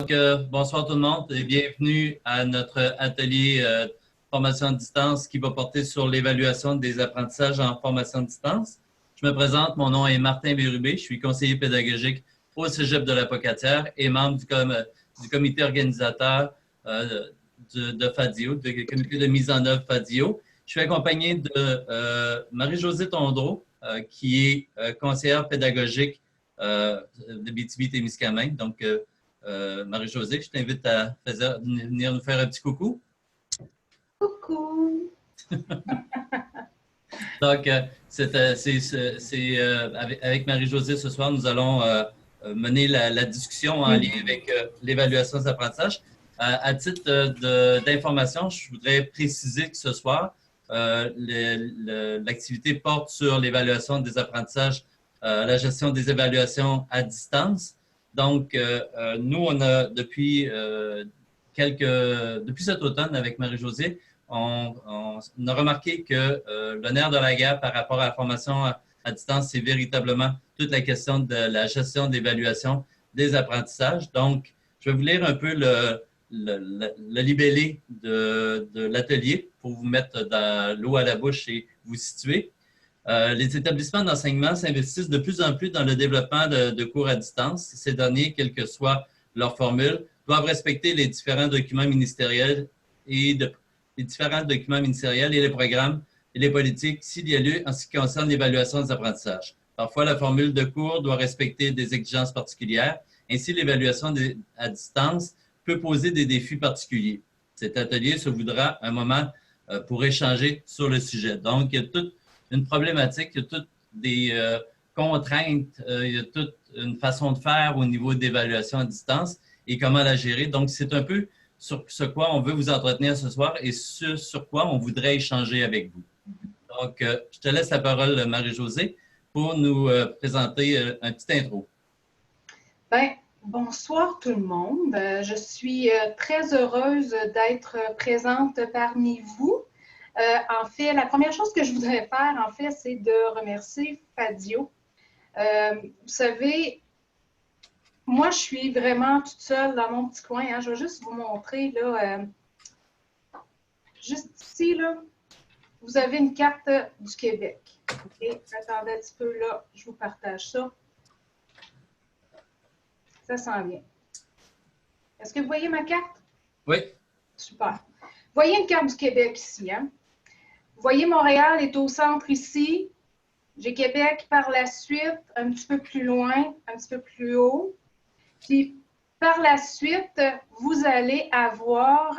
Bonsoir tout le monde et bienvenue à notre atelier formation à distance qui va porter sur l'évaluation des apprentissages en formation à distance. Je me présente, mon nom est Martin Bérubé, je suis conseiller pédagogique au Cégep de la Pocatière et membre du comité organisateur de FADIO, du comité de mise en œuvre FADIO. Je suis accompagné de Marie-Josée Tondreau, qui est conseillère pédagogique de Abitibi-Témiscamingue. Donc, Marie-Josée, je t'invite à venir nous faire un petit coucou. Coucou! Donc, avec Marie-Josée ce soir, nous allons mener la discussion en lien avec l'évaluation des apprentissages. À titre d'information, je voudrais préciser que ce soir, l'activité porte sur l'évaluation des apprentissages, la gestion des évaluations à distance. Donc, nous, on a depuis cet automne avec Marie-Josée, on a remarqué que le nerf de la guerre par rapport à la formation à distance, c'est véritablement toute la question de la gestion d'évaluation des apprentissages. Donc, je vais vous lire un peu le libellé de l'atelier pour vous mettre dans l'eau à la bouche et vous situer. Les établissements d'enseignement s'investissent de plus en plus dans le développement de cours à distance. Ces derniers, quelle que soit leur formule, doivent respecter les différents documents ministériels et les programmes et les politiques s'il y a lieu en ce qui concerne l'évaluation des apprentissages. Parfois, la formule de cours doit respecter des exigences particulières. Ainsi, l'évaluation à distance peut poser des défis particuliers. Cet atelier se voudra un moment pour échanger sur le sujet. Donc, il y a toute une problématique, il y a toutes des contraintes, il y a toute une façon de faire au niveau d'évaluation à distance et comment la gérer. Donc, c'est un peu sur ce quoi on veut vous entretenir ce soir et sur quoi on voudrait échanger avec vous. Donc, je te laisse la parole, Marie-Josée, pour nous présenter un petit intro. Bien, bonsoir tout le monde. Je suis très heureuse d'être présente parmi vous. En fait, la première chose que je voudrais faire, en fait, c'est de remercier FADIO. Vous savez, moi, je suis vraiment toute seule dans mon petit coin. Hein. Je vais juste vous montrer, là, juste ici, là, vous avez une carte du Québec. Okay? Attendez un petit peu, là, je vous partage ça. Ça s'en vient. Est-ce que vous voyez ma carte? Oui. Super. Vous voyez une carte du Québec ici, hein? Vous voyez, Montréal est au centre ici. J'ai Québec par la suite, un petit peu plus loin, un petit peu plus haut. Puis, par la suite, vous allez avoir,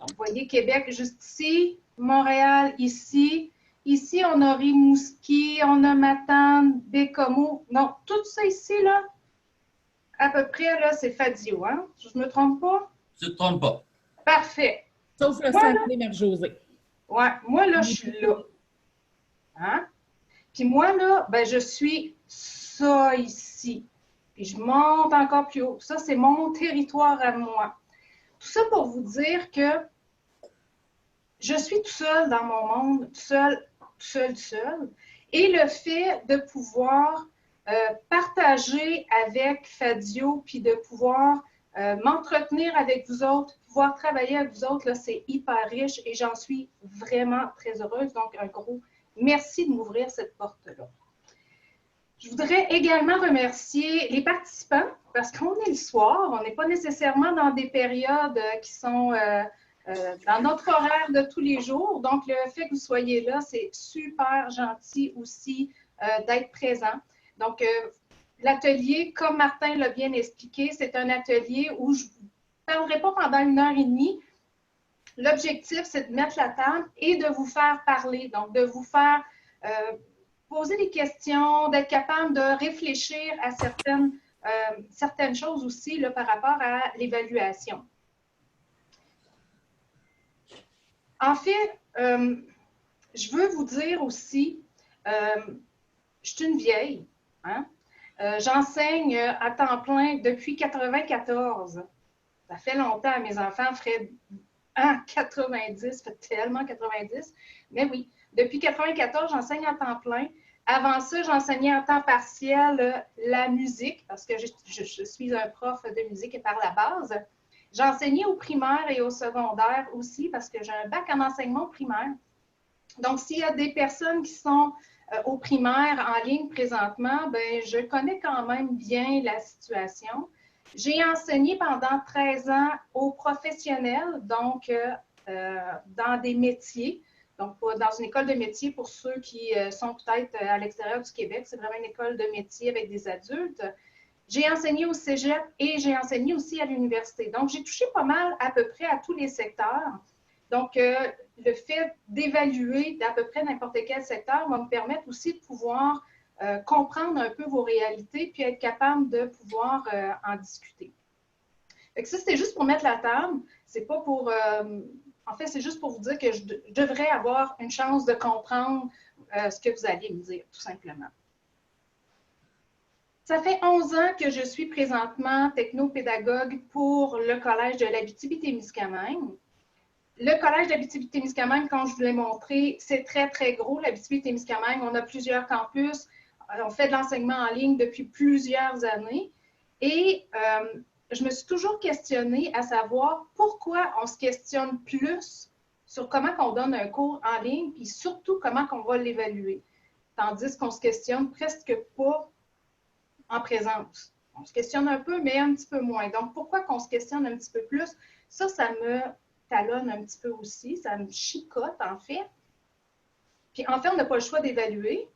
vous voyez Québec juste ici, Montréal ici. Ici, on a Rimouski, on a Matane, Bécomo. Non, tout ça ici, là, à peu près, là, c'est FADIO, hein? Je ne me trompe pas? Tu ne te trompes pas. Parfait. Sauf le Saguenay, Marie-Josée. Ouais, moi, là, je suis là. Hein? Puis moi, là, ben, je suis ça ici. Puis je monte encore plus haut. Ça, c'est mon territoire à moi. Tout ça pour vous dire que je suis tout seul dans mon monde, tout seul. Et le fait de pouvoir partager avec FADIO, puis de pouvoir m'entretenir avec vous autres, pouvoir travailler avec vous autres, c'est hyper riche et j'en suis vraiment très heureuse. Donc, un gros merci de m'ouvrir cette porte-là. Je voudrais également remercier les participants parce qu'on est le soir, on n'est pas nécessairement dans des périodes qui sont dans notre horaire de tous les jours. Donc, le fait que vous soyez là, c'est super gentil aussi d'être présent. Donc, l'atelier, comme Martin l'a bien expliqué, c'est un atelier où je ne vous parlerai pas pendant 1h30. L'objectif, c'est de mettre la table et de vous faire parler, donc de vous faire poser des questions, d'être capable de réfléchir à certaines choses aussi là, par rapport à l'évaluation. En fait, je veux vous dire aussi, je suis une vieille, hein? J'enseigne à temps plein depuis 1994. Ça fait longtemps, mes enfants feraient 90, ça fait tellement 90. Mais oui, depuis 1994, j'enseigne à temps plein. Avant ça, j'enseignais en temps partiel la musique, parce que je suis un prof de musique par la base. J'enseignais au primaire et au secondaire aussi, parce que j'ai un bac en enseignement primaire. Donc, s'il y a des personnes qui sont au primaire en ligne présentement, ben, je connais quand même bien la situation. J'ai enseigné pendant 13 ans aux professionnels, donc dans des métiers. Donc, dans une école de métier, pour ceux qui sont peut-être à l'extérieur du Québec, c'est vraiment une école de métier avec des adultes. J'ai enseigné au cégep et j'ai enseigné aussi à l'université. Donc, j'ai touché pas mal à peu près à tous les secteurs. Donc, le fait d'évaluer d'à peu près n'importe quel secteur va me permettre aussi de pouvoir comprendre un peu vos réalités puis être capable de pouvoir en discuter. Donc, ça, c'était juste pour mettre la table. C'est pas pour... en fait, c'est juste pour vous dire que je devrais avoir une chance de comprendre ce que vous allez me dire, tout simplement. Ça fait 11 ans que je suis présentement technopédagogue pour le Collège de l'Abitibi-Témiscamingue. Le Collège d'Abitibi-Témiscamingue, comme je vous l'ai montré, c'est très, très gros. L'Abitibi-Témiscamingue, on a plusieurs campus. On fait de l'enseignement en ligne depuis plusieurs années. Et je me suis toujours questionnée à savoir pourquoi on se questionne plus sur comment on donne un cours en ligne, puis surtout comment on va l'évaluer. Tandis qu'on se questionne presque pas en présence. On se questionne un peu, mais un petit peu moins. Donc, pourquoi qu'on se questionne un petit peu plus? Ça me talonne un petit peu aussi. Ça me chicote, en fait. Puis, en fait, on n'a pas le choix d'évaluer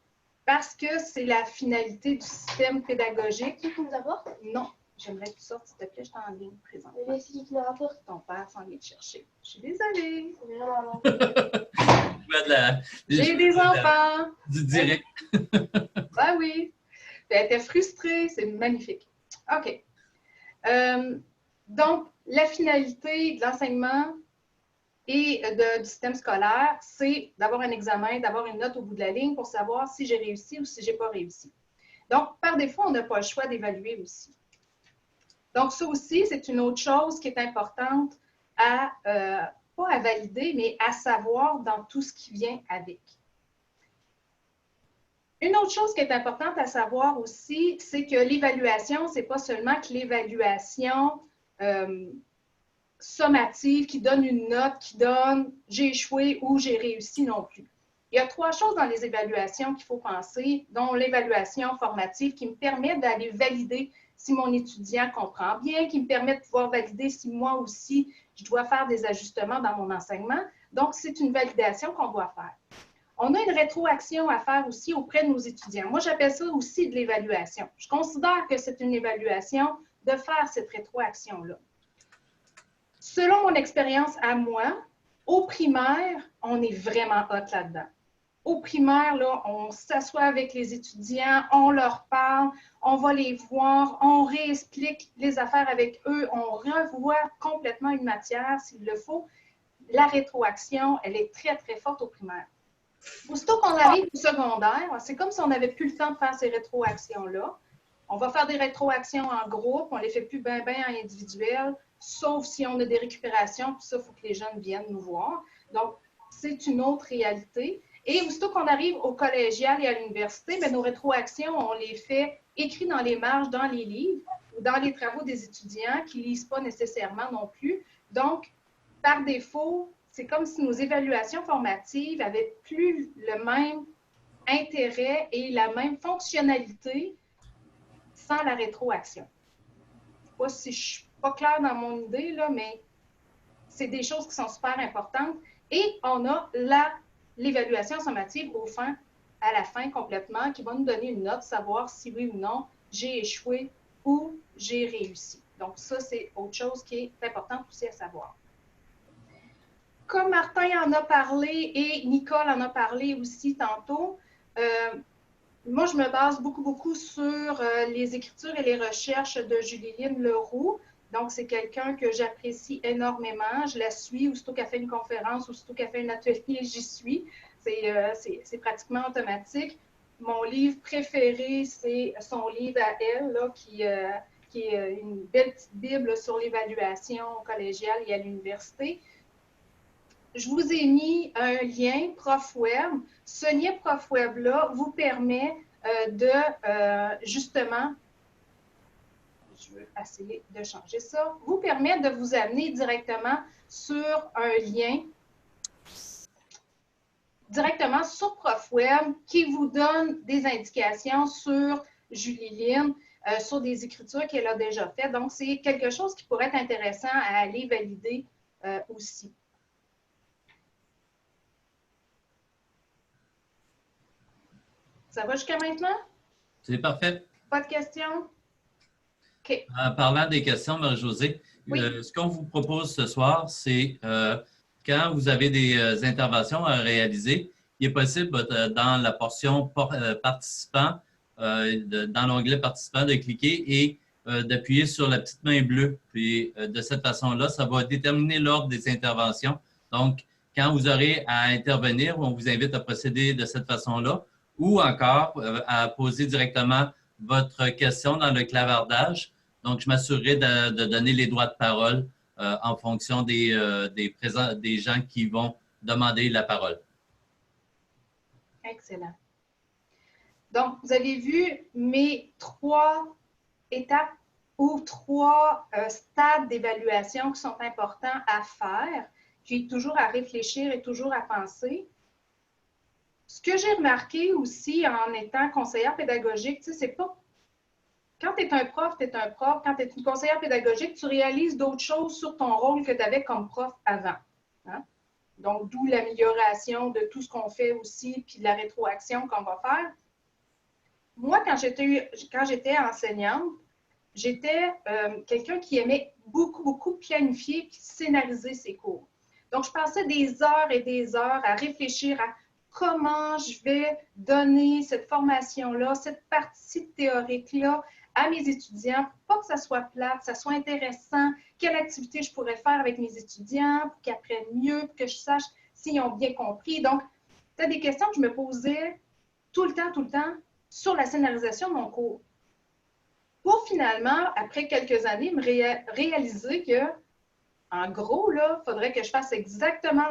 parce que c'est la finalité du système pédagogique. Tu nous apportes? Non. J'aimerais que tu sortes, s'il te plaît. Je suis en ligne présentement. Mais c'est qui te le rapporte? Ton père s'en vient te chercher. Je suis désolée. J'ai des enfants. Du direct. Ben oui. Puis elle était frustrée. C'est magnifique. OK. Donc, la finalité de l'enseignement et du système scolaire, c'est d'avoir un examen, d'avoir une note au bout de la ligne pour savoir si j'ai réussi ou si je n'ai pas réussi. Donc, par défaut, on n'a pas le choix d'évaluer aussi. Donc, ça aussi, c'est une autre chose qui est importante à, pas à valider, mais à savoir dans tout ce qui vient avec. Une autre chose qui est importante à savoir aussi, c'est que l'évaluation, ce n'est pas seulement que l'évaluation sommative qui donne une note, qui donne « j'ai échoué » ou « j'ai réussi » non plus. Il y a 3 choses dans les évaluations qu'il faut penser, dont l'évaluation formative qui me permet d'aller valider si mon étudiant comprend bien, qui me permet de pouvoir valider si moi aussi, je dois faire des ajustements dans mon enseignement. Donc, c'est une validation qu'on doit faire. On a une rétroaction à faire aussi auprès de nos étudiants. Moi, j'appelle ça aussi de l'évaluation. Je considère que c'est une évaluation de faire cette rétroaction-là. Selon mon expérience à moi, au primaire, on est vraiment hot là-dedans. Au primaire, là, on s'assoit avec les étudiants, on leur parle, on va les voir, on réexplique les affaires avec eux, on revoit complètement une matière s'il le faut. La rétroaction, elle est très, très forte au primaire. Aussitôt qu'on arrive au secondaire, c'est comme si on n'avait plus le temps de faire ces rétroactions-là. On va faire des rétroactions en groupe, on ne les fait plus bien en individuel, sauf si on a des récupérations, puis ça, il faut que les jeunes viennent nous voir. Donc, c'est une autre réalité. Et aussitôt qu'on arrive au collégial et à l'université, bien, nos rétroactions, on les fait écrits dans les marges, dans les livres ou dans les travaux des étudiants qui ne lisent pas nécessairement non plus. Donc, par défaut, c'est comme si nos évaluations formatives avaient plus le même intérêt et la même fonctionnalité sans la rétroaction. Je ne sais pas si je ne suis pas claire dans mon idée, là, mais c'est des choses qui sont super importantes. Et on a l'évaluation sommative à la fin complètement, qui va nous donner une note, savoir si oui ou non j'ai échoué ou j'ai réussi. Donc ça, c'est autre chose qui est importante aussi à savoir. Comme Martin en a parlé et Nicole en a parlé aussi tantôt, moi, je me base beaucoup sur les écritures et les recherches de Julie-Lyne Leroux. Donc, c'est quelqu'un que j'apprécie énormément. Je la suis, aussitôt qu'elle fait une conférence, aussitôt qu'elle fait un atelier, j'y suis. C'est pratiquement automatique. Mon livre préféré, c'est son livre à elle, là, qui est une belle petite bible sur l'évaluation collégiale et à l'université. je vous ai mis un lien ProfWeb. Ce lien ProfWeb-là vous permet justement, je vais essayer de changer ça, vous permet de vous amener directement sur un lien, directement sur ProfWeb, qui vous donne des indications sur Julie Lynn, sur des écritures qu'elle a déjà faites. Donc, c'est quelque chose qui pourrait être intéressant à aller valider aussi. Ça va jusqu'à maintenant? C'est parfait. Pas de questions? OK. En parlant des questions, Marie-Josée, Oui. Ce qu'on vous propose ce soir, c'est quand vous avez des interventions à réaliser, il est possible dans la portion participant, dans l'onglet participant, de cliquer et d'appuyer sur la petite main bleue. Puis de cette façon-là, ça va déterminer l'ordre des interventions. Donc, quand vous aurez à intervenir, on vous invite à procéder de cette façon-là ou encore à poser directement votre question dans le clavardage. Donc, je m'assurerai de donner les droits de parole en fonction des gens qui vont demander la parole. Excellent. Donc, vous avez vu mes 3 étapes ou 3 stades d'évaluation qui sont importants à faire, puis toujours à réfléchir et toujours à penser. Ce que j'ai remarqué aussi en étant conseillère pédagogique, tu sais, c'est pas... Quand tu es un prof, tu es un prof. Quand tu es une conseillère pédagogique, tu réalises d'autres choses sur ton rôle que tu avais comme prof avant. Hein? Donc, d'où l'amélioration de tout ce qu'on fait aussi, puis de la rétroaction qu'on va faire. Moi, quand j'étais enseignante, j'étais quelqu'un qui aimait beaucoup, beaucoup planifier et scénariser ses cours. Donc, je passais des heures et des heures à réfléchir à comment je vais donner cette formation-là, cette partie théorique-là à mes étudiants pour pas que ça soit plate, que ça soit intéressant, quelle activité je pourrais faire avec mes étudiants pour qu'ils apprennent mieux, pour que je sache s'ils ont bien compris. Donc, tu as des questions que je me posais tout le temps, sur la scénarisation de mon cours. Pour finalement, après quelques années, me réaliser que, en gros, là, il faudrait que je fasse exactement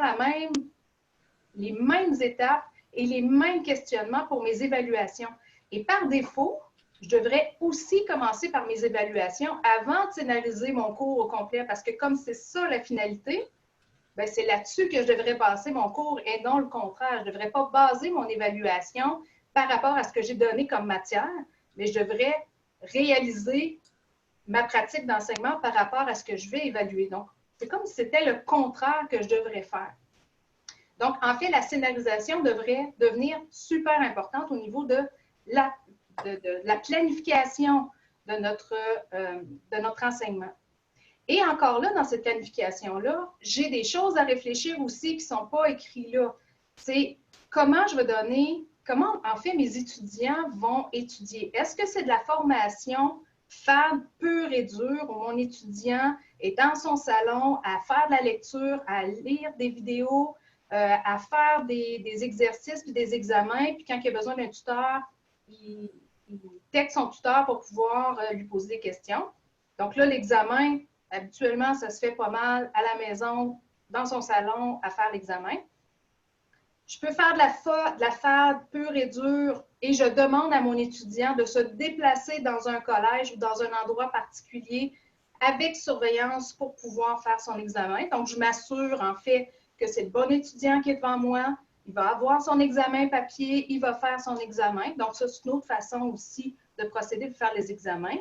les mêmes étapes et les mêmes questionnements pour mes évaluations. Et par défaut, je devrais aussi commencer par mes évaluations avant de scénariser mon cours au complet, parce que comme c'est ça la finalité, bien, c'est là-dessus que je devrais passer mon cours et non le contraire. Je ne devrais pas baser mon évaluation par rapport à ce que j'ai donné comme matière, mais je devrais réaliser ma pratique d'enseignement par rapport à ce que je vais évaluer. Donc, c'est comme si c'était le contraire que je devrais faire. Donc, en fait, la scénarisation devrait devenir super importante au niveau de la planification de notre enseignement. Et encore là, dans cette planification-là, j'ai des choses à réfléchir aussi qui ne sont pas écrites là. C'est comment je vais donner, comment en fait mes étudiants vont étudier. Est-ce que c'est de la formation FAD pure et dure où mon étudiant est dans son salon à faire de la lecture, à lire des vidéos, à faire des exercices puis des examens, puis quand il a besoin d'un tuteur, il texte son tuteur pour pouvoir lui poser des questions. Donc là, l'examen, habituellement, ça se fait pas mal à la maison, dans son salon, à faire l'examen. Je peux faire de la FAD pure et dure et je demande à mon étudiant de se déplacer dans un collège ou dans un endroit particulier avec surveillance pour pouvoir faire son examen. Donc, je m'assure, en fait, que c'est le bon étudiant qui est devant moi. Il va avoir son examen papier, il va faire son examen. Donc, ça, c'est une autre façon aussi de procéder pour faire les examens.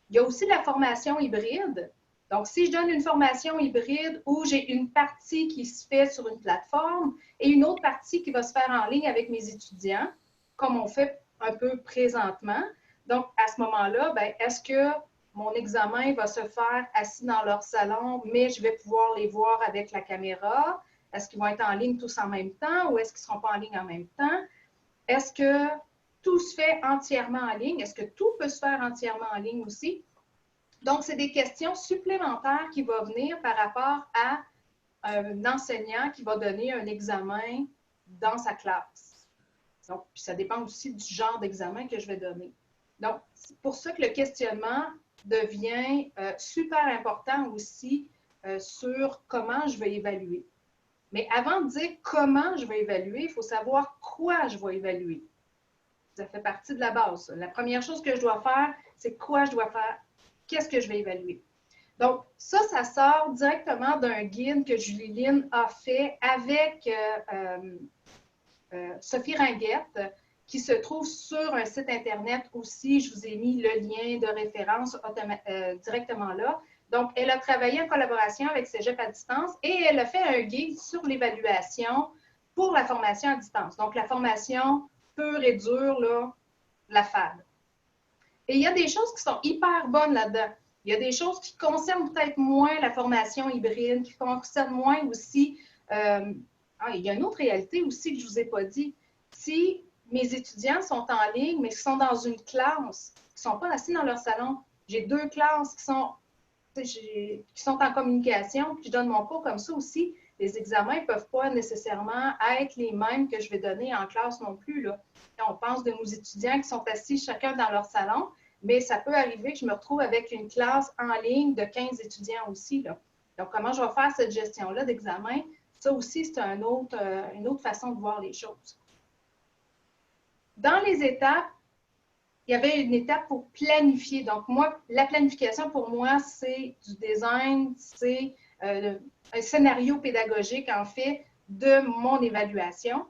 Il y a aussi la formation hybride. Donc, si je donne une formation hybride où j'ai une partie qui se fait sur une plateforme et une autre partie qui va se faire en ligne avec mes étudiants, comme on fait un peu présentement, donc à ce moment-là, est-ce que mon examen va se faire assis dans leur salon, mais je vais pouvoir les voir avec la caméra? Est-ce qu'ils vont être en ligne tous en même temps ou est-ce qu'ils ne seront pas en ligne en même temps? Est-ce que tout se fait entièrement en ligne? Est-ce que tout peut se faire entièrement en ligne aussi? Donc, c'est des questions supplémentaires qui vont venir par rapport à un enseignant qui va donner un examen dans sa classe. Donc, puis ça dépend aussi du genre d'examen que je vais donner. Donc, c'est pour ça que le questionnement devient super important aussi sur comment je vais évaluer. Mais avant de dire comment je vais évaluer, il faut savoir quoi je vais évaluer. Ça fait partie de la base. La première chose que je dois faire, c'est quoi je dois faire, qu'est-ce que je vais évaluer. Donc, ça sort directement d'un guide que Julie Lynn a fait avec Sophie Ringuette, qui se trouve sur un site Internet aussi. Je vous ai mis le lien de référence directement là. Donc, elle a travaillé en collaboration avec Cégep à distance et elle a fait un guide sur l'évaluation pour la formation à distance. Donc, la formation pure et dure, là, la FAD. Et il y a des choses qui sont hyper bonnes là-dedans. Il y a des choses qui concernent peut-être moins la formation hybride, qui concernent moins aussi... il y a une autre réalité aussi que je ne vous ai pas dit. Si mes étudiants sont en ligne, mais qui sont dans une classe, qui ne sont pas assis dans leur salon, j'ai 2 classes qui sont en communication, puis je donne mon cours comme ça aussi, les examens ne peuvent pas nécessairement être les mêmes que je vais donner en classe non plus, là. On pense de nos étudiants qui sont assis chacun dans leur salon, mais ça peut arriver que je me retrouve avec une classe en ligne de 15 étudiants aussi, là. Donc, comment je vais faire cette gestion-là d'examen? Ça aussi, c'est une autre façon de voir les choses. Dans les étapes, il y avait une étape pour planifier. Donc, moi, la planification, pour moi, c'est du design, c'est un scénario pédagogique, en fait, de mon évaluation.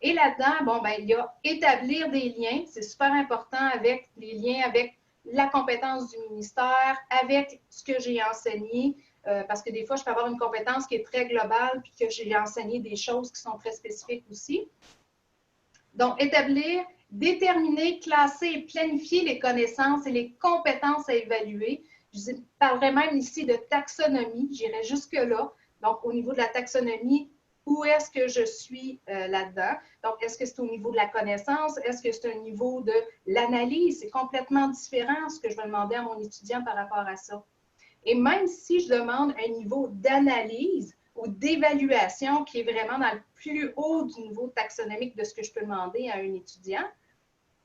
Et là-dedans, bon, ben, il y a établir des liens. C'est super important avec les liens avec la compétence du ministère, avec ce que j'ai enseigné, parce que des fois, je peux avoir une compétence qui est très globale, puis que j'ai enseigné des choses qui sont très spécifiques aussi. Donc, établir, déterminer, classer et planifier les connaissances et les compétences à évaluer. Je parlerai même ici de taxonomie, j'irai jusque-là. Donc, au niveau de la taxonomie, où est-ce que je suis là-dedans? Donc, est-ce que c'est au niveau de la connaissance? Est-ce que c'est au niveau de l'analyse? C'est complètement différent ce que je vais demander à mon étudiant par rapport à ça. Et même si je demande un niveau d'analyse ou d'évaluation qui est vraiment dans le plus haut du niveau taxonomique de ce que je peux demander à un étudiant,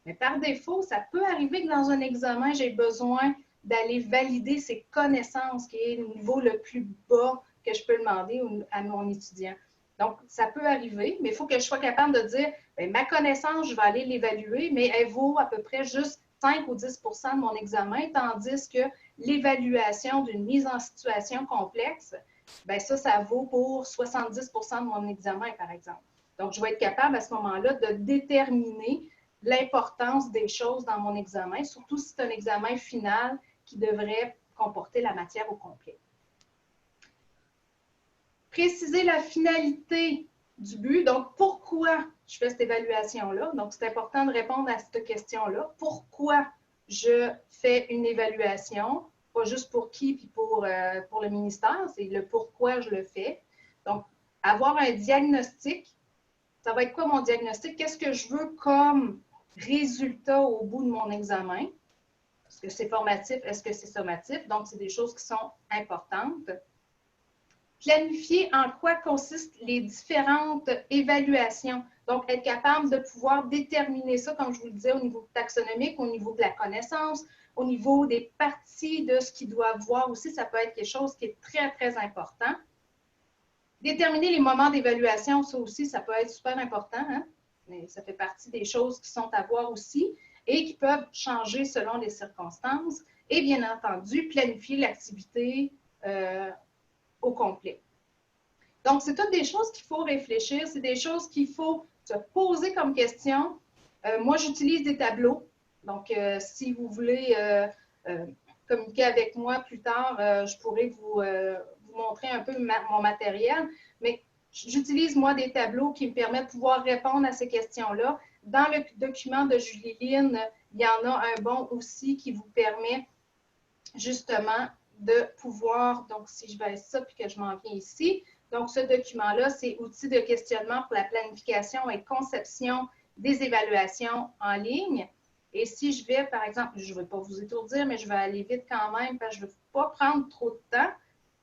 mais par défaut, ça peut arriver que dans un examen, j'ai besoin d'aller valider ses connaissances, qui est le niveau le plus bas que je peux demander à mon étudiant. Donc, ça peut arriver, mais il faut que je sois capable de dire, bien, ma connaissance, je vais aller l'évaluer, mais elle vaut à peu près juste 5 ou 10 de mon examen, tandis que l'évaluation d'une mise en situation complexe, bien ça vaut pour 70 de mon examen, par exemple. Donc, je vais être capable à ce moment-là de déterminer l'importance des choses dans mon examen, surtout si c'est un examen final qui devrait comporter la matière au complet. Préciser la finalité du but. Donc, pourquoi je fais cette évaluation-là? Donc, c'est important de répondre à cette question-là. Pourquoi je fais une évaluation? Pas juste pour qui puis pour le ministère, c'est le pourquoi je le fais. Donc, avoir un diagnostic. Ça va être quoi mon diagnostic? Qu'est-ce que je veux comme résultat au bout de mon examen? Est-ce que c'est formatif? Est-ce que c'est sommatif? Donc, c'est des choses qui sont importantes. Planifier en quoi consistent les différentes évaluations. Donc, être capable de pouvoir déterminer ça, comme je vous le disais, au niveau taxonomique, au niveau de la connaissance, au niveau des parties de ce qu'ils doivent voir aussi, ça peut être quelque chose qui est très, très important. Déterminer les moments d'évaluation, ça aussi, ça peut être super important, hein? Mais ça fait partie des choses qui sont à voir aussi et qui peuvent changer selon les circonstances. Et bien entendu, planifier l'activité au complet. Donc, c'est toutes des choses qu'il faut réfléchir, c'est des choses qu'il faut se poser comme question. Moi, j'utilise des tableaux. Donc, si vous voulez communiquer avec moi plus tard, je pourrais vous montrer un peu mon matériel. Mais j'utilise, moi, des tableaux qui me permettent de pouvoir répondre à ces questions-là. Dans le document de Julie Lynn, il y en a un bon aussi qui vous permet justement de pouvoir, donc si je vais ça puis que je m'en viens ici, donc ce document-là, c'est outils de questionnement pour la planification et conception des évaluations en ligne. Et si je vais, par exemple, je ne vais pas vous étourdir, mais je vais aller vite quand même parce que je ne veux pas prendre trop de temps.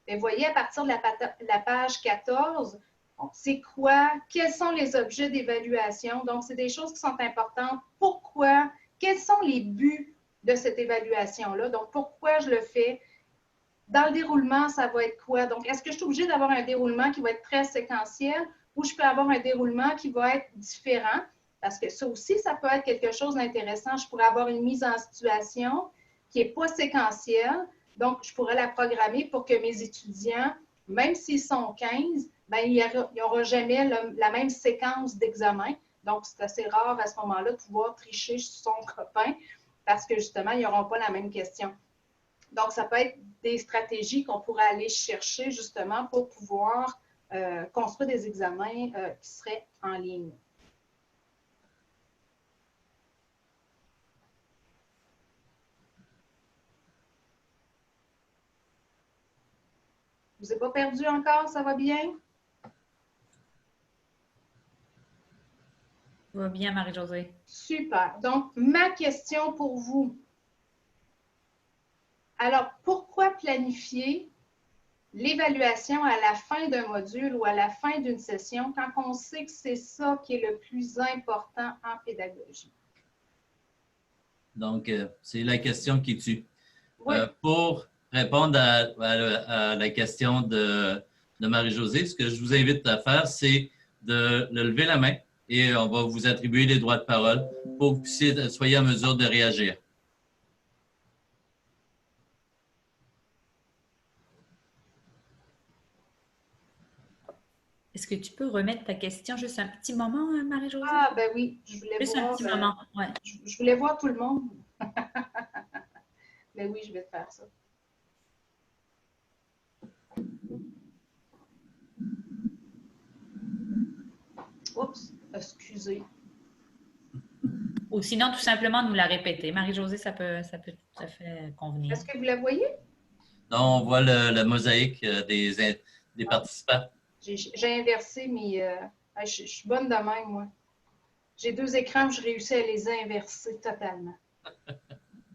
Et vous voyez, à partir de la page 14, c'est quoi? Quels sont les objets d'évaluation? Donc, c'est des choses qui sont importantes. Pourquoi? Quels sont les buts de cette évaluation-là? Donc, pourquoi je le fais? dans le déroulement, ça va être quoi? Donc, est-ce que je suis obligée d'avoir un déroulement qui va être très séquentiel ou je peux avoir un déroulement qui va être différent? Parce que ça aussi, ça peut être quelque chose d'intéressant. Je pourrais avoir une mise en situation qui n'est pas séquentielle. Donc, je pourrais la programmer pour que mes étudiants, même s'ils sont 15, ben, il n'y aura jamais la même séquence d'examen. Donc, c'est assez rare à ce moment-là de pouvoir tricher sur son copain parce que justement, ils n'auront pas la même question. Donc, ça peut être des stratégies qu'on pourrait aller chercher justement pour pouvoir construire des examens qui seraient en ligne. Je ne vous ai pas perdu encore, ça va bien? Ça va bien, Marie-Josée. Super. Donc, ma question pour vous. Alors, pourquoi planifier l'évaluation à la fin d'un module ou à la fin d'une session quand on sait que c'est ça qui est le plus important en pédagogie? Donc, c'est la question qui tue. Oui. Pour répondre à la question de Marie-Josée, ce que je vous invite à faire, c'est de lever la main et on va vous attribuer les droits de parole pour que vous soyez en mesure de réagir. Est-ce que tu peux remettre ta question juste un petit moment, Marie-Josée? Ah, ben oui, je voulais juste voir. Un petit moment, ouais. Je voulais voir tout le monde. Ben oui, je vais te faire ça. Oups, excusez. Ou sinon, tout simplement, nous la répéter. Marie-Josée, ça peut tout à fait convenir. Est-ce que vous la voyez? Non, on voit la mosaïque des participants. J'ai inversé mes... je suis bonne de même, moi. J'ai 2 écrans, je réussis à les inverser totalement.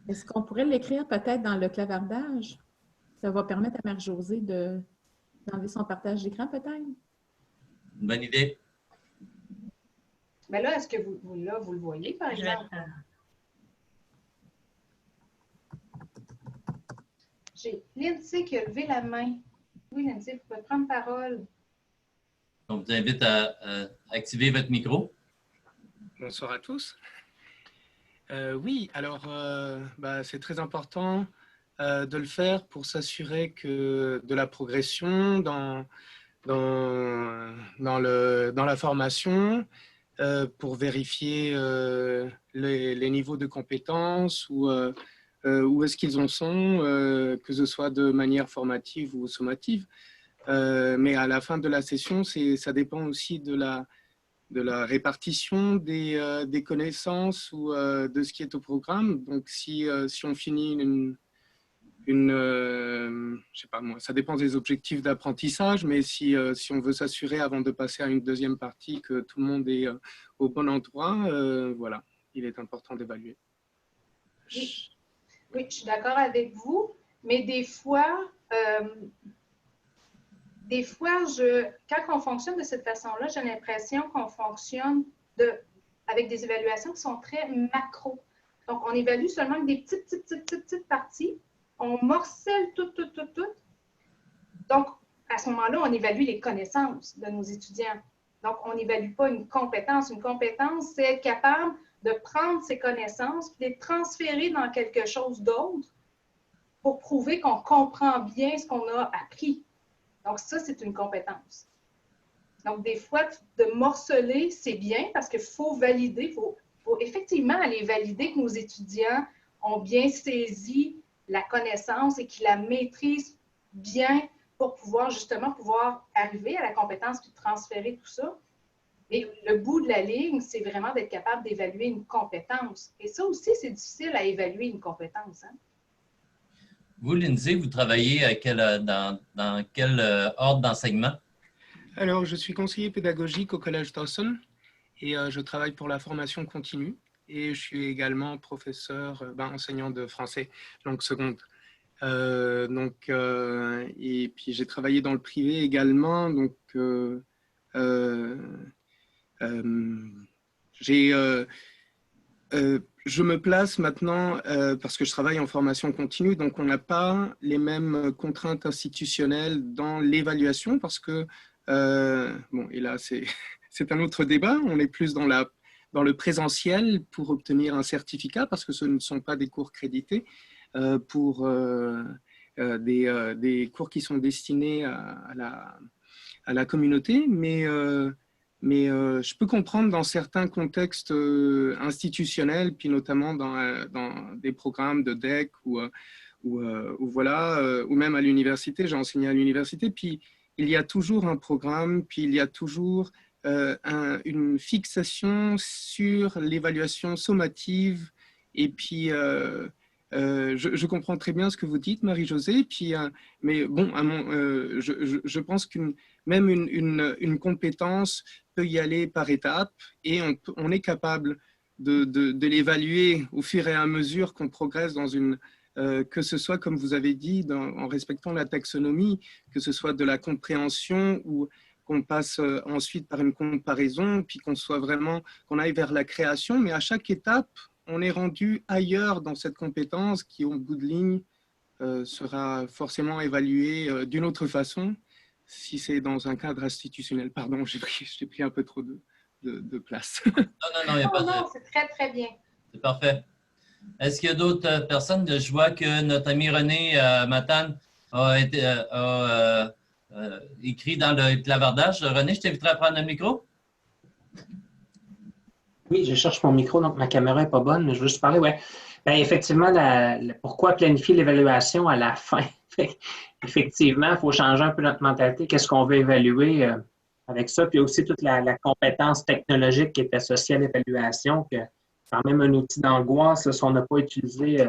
Est-ce qu'on pourrait l'écrire peut-être dans le clavardage? Ça va permettre à Marie-Josée d'enlever son partage d'écran peut-être? Bonne idée. Mais là, est-ce que vous le voyez, par exemple? J'ai Lindsay qui a levé la main. Oui, Lindsay, vous pouvez prendre parole. On vous invite à activer votre micro. Bonsoir à tous. Oui, alors c'est très important de le faire pour s'assurer que de la progression dans la formation, pour vérifier les niveaux de compétences ou où est-ce qu'ils en sont, que ce soit de manière formative ou sommative. Mais à la fin de la session, ça dépend aussi de la répartition des connaissances ou de ce qui est au programme. Donc, si on finit je sais pas moi, ça dépend des objectifs d'apprentissage, mais si on veut s'assurer avant de passer à une deuxième partie que tout le monde est au bon endroit, voilà, il est important d'évaluer. Oui, je suis d'accord avec vous, mais des fois, quand on fonctionne de cette façon-là, j'ai l'impression qu'on fonctionne avec des évaluations qui sont très macro. Donc, on évalue seulement des petites parties. On morcelle tout. Donc, à ce moment-là, on évalue les connaissances de nos étudiants. Donc, on n'évalue pas une compétence. Une compétence, c'est être capable de prendre ces connaissances et de les transférer dans quelque chose d'autre pour prouver qu'on comprend bien ce qu'on a appris. Donc, ça, c'est une compétence. Donc, des fois, de morceler, c'est bien parce qu'il faut valider, il faut effectivement aller valider que nos étudiants ont bien saisi la connaissance et qu'ils la maîtrisent bien pour justement pouvoir arriver à la compétence puis transférer tout ça. Mais le bout de la ligne, c'est vraiment d'être capable d'évaluer une compétence. Et ça aussi, c'est difficile à évaluer une compétence. Hein? Vous, Lindsay, vous travaillez dans quel ordre d'enseignement? Alors, je suis conseiller pédagogique au Collège Dawson et je travaille pour la formation continue. Et je suis également professeur, enseignant de français langue seconde. Et puis j'ai travaillé dans le privé également. Donc, Je me place maintenant parce que je travaille en formation continue, donc on n'a pas les mêmes contraintes institutionnelles dans l'évaluation parce que, bon, et là c'est un autre débat, on est plus dans le présentiel pour obtenir un certificat parce que ce ne sont pas des cours crédités pour des cours qui sont destinés à la communauté, mais je peux comprendre dans certains contextes institutionnels, puis notamment dans des programmes de DEC ou même à l'université. J'ai enseigné à l'université, puis il y a toujours un programme, puis il y a toujours une fixation sur l'évaluation sommative. Et puis, je comprends très bien ce que vous dites, Marie-Josée. Puis, mais bon, je pense même une compétence peut y aller par étapes et on est capable de l'évaluer au fur et à mesure qu'on progresse dans que ce soit, comme vous avez dit, en respectant la taxonomie, que ce soit de la compréhension ou qu'on passe ensuite par une comparaison, puis qu'on aille vers la création. Mais à chaque étape, on est rendu ailleurs dans cette compétence qui, au bout de ligne, sera forcément évaluée d'une autre façon si c'est dans un cadre institutionnel. Pardon, j'ai pris un peu trop de place. Non, il n'y a pas de... Non, c'est très, très bien. C'est parfait. Est-ce qu'il y a d'autres personnes? Je vois que notre ami René Matane a écrit dans le clavardage. René, je t'inviterai à prendre le micro. Oui, je cherche mon micro, donc ma caméra n'est pas bonne, mais je veux juste parler. Ouais. Bien, effectivement, pourquoi planifier l'évaluation à la fin? Effectivement, il faut changer un peu notre mentalité. Qu'est-ce qu'on veut évaluer avec ça? Puis aussi toute la compétence technologique qui est associée à l'évaluation, que quand même un outil d'angoisse si on n'a pas utilisé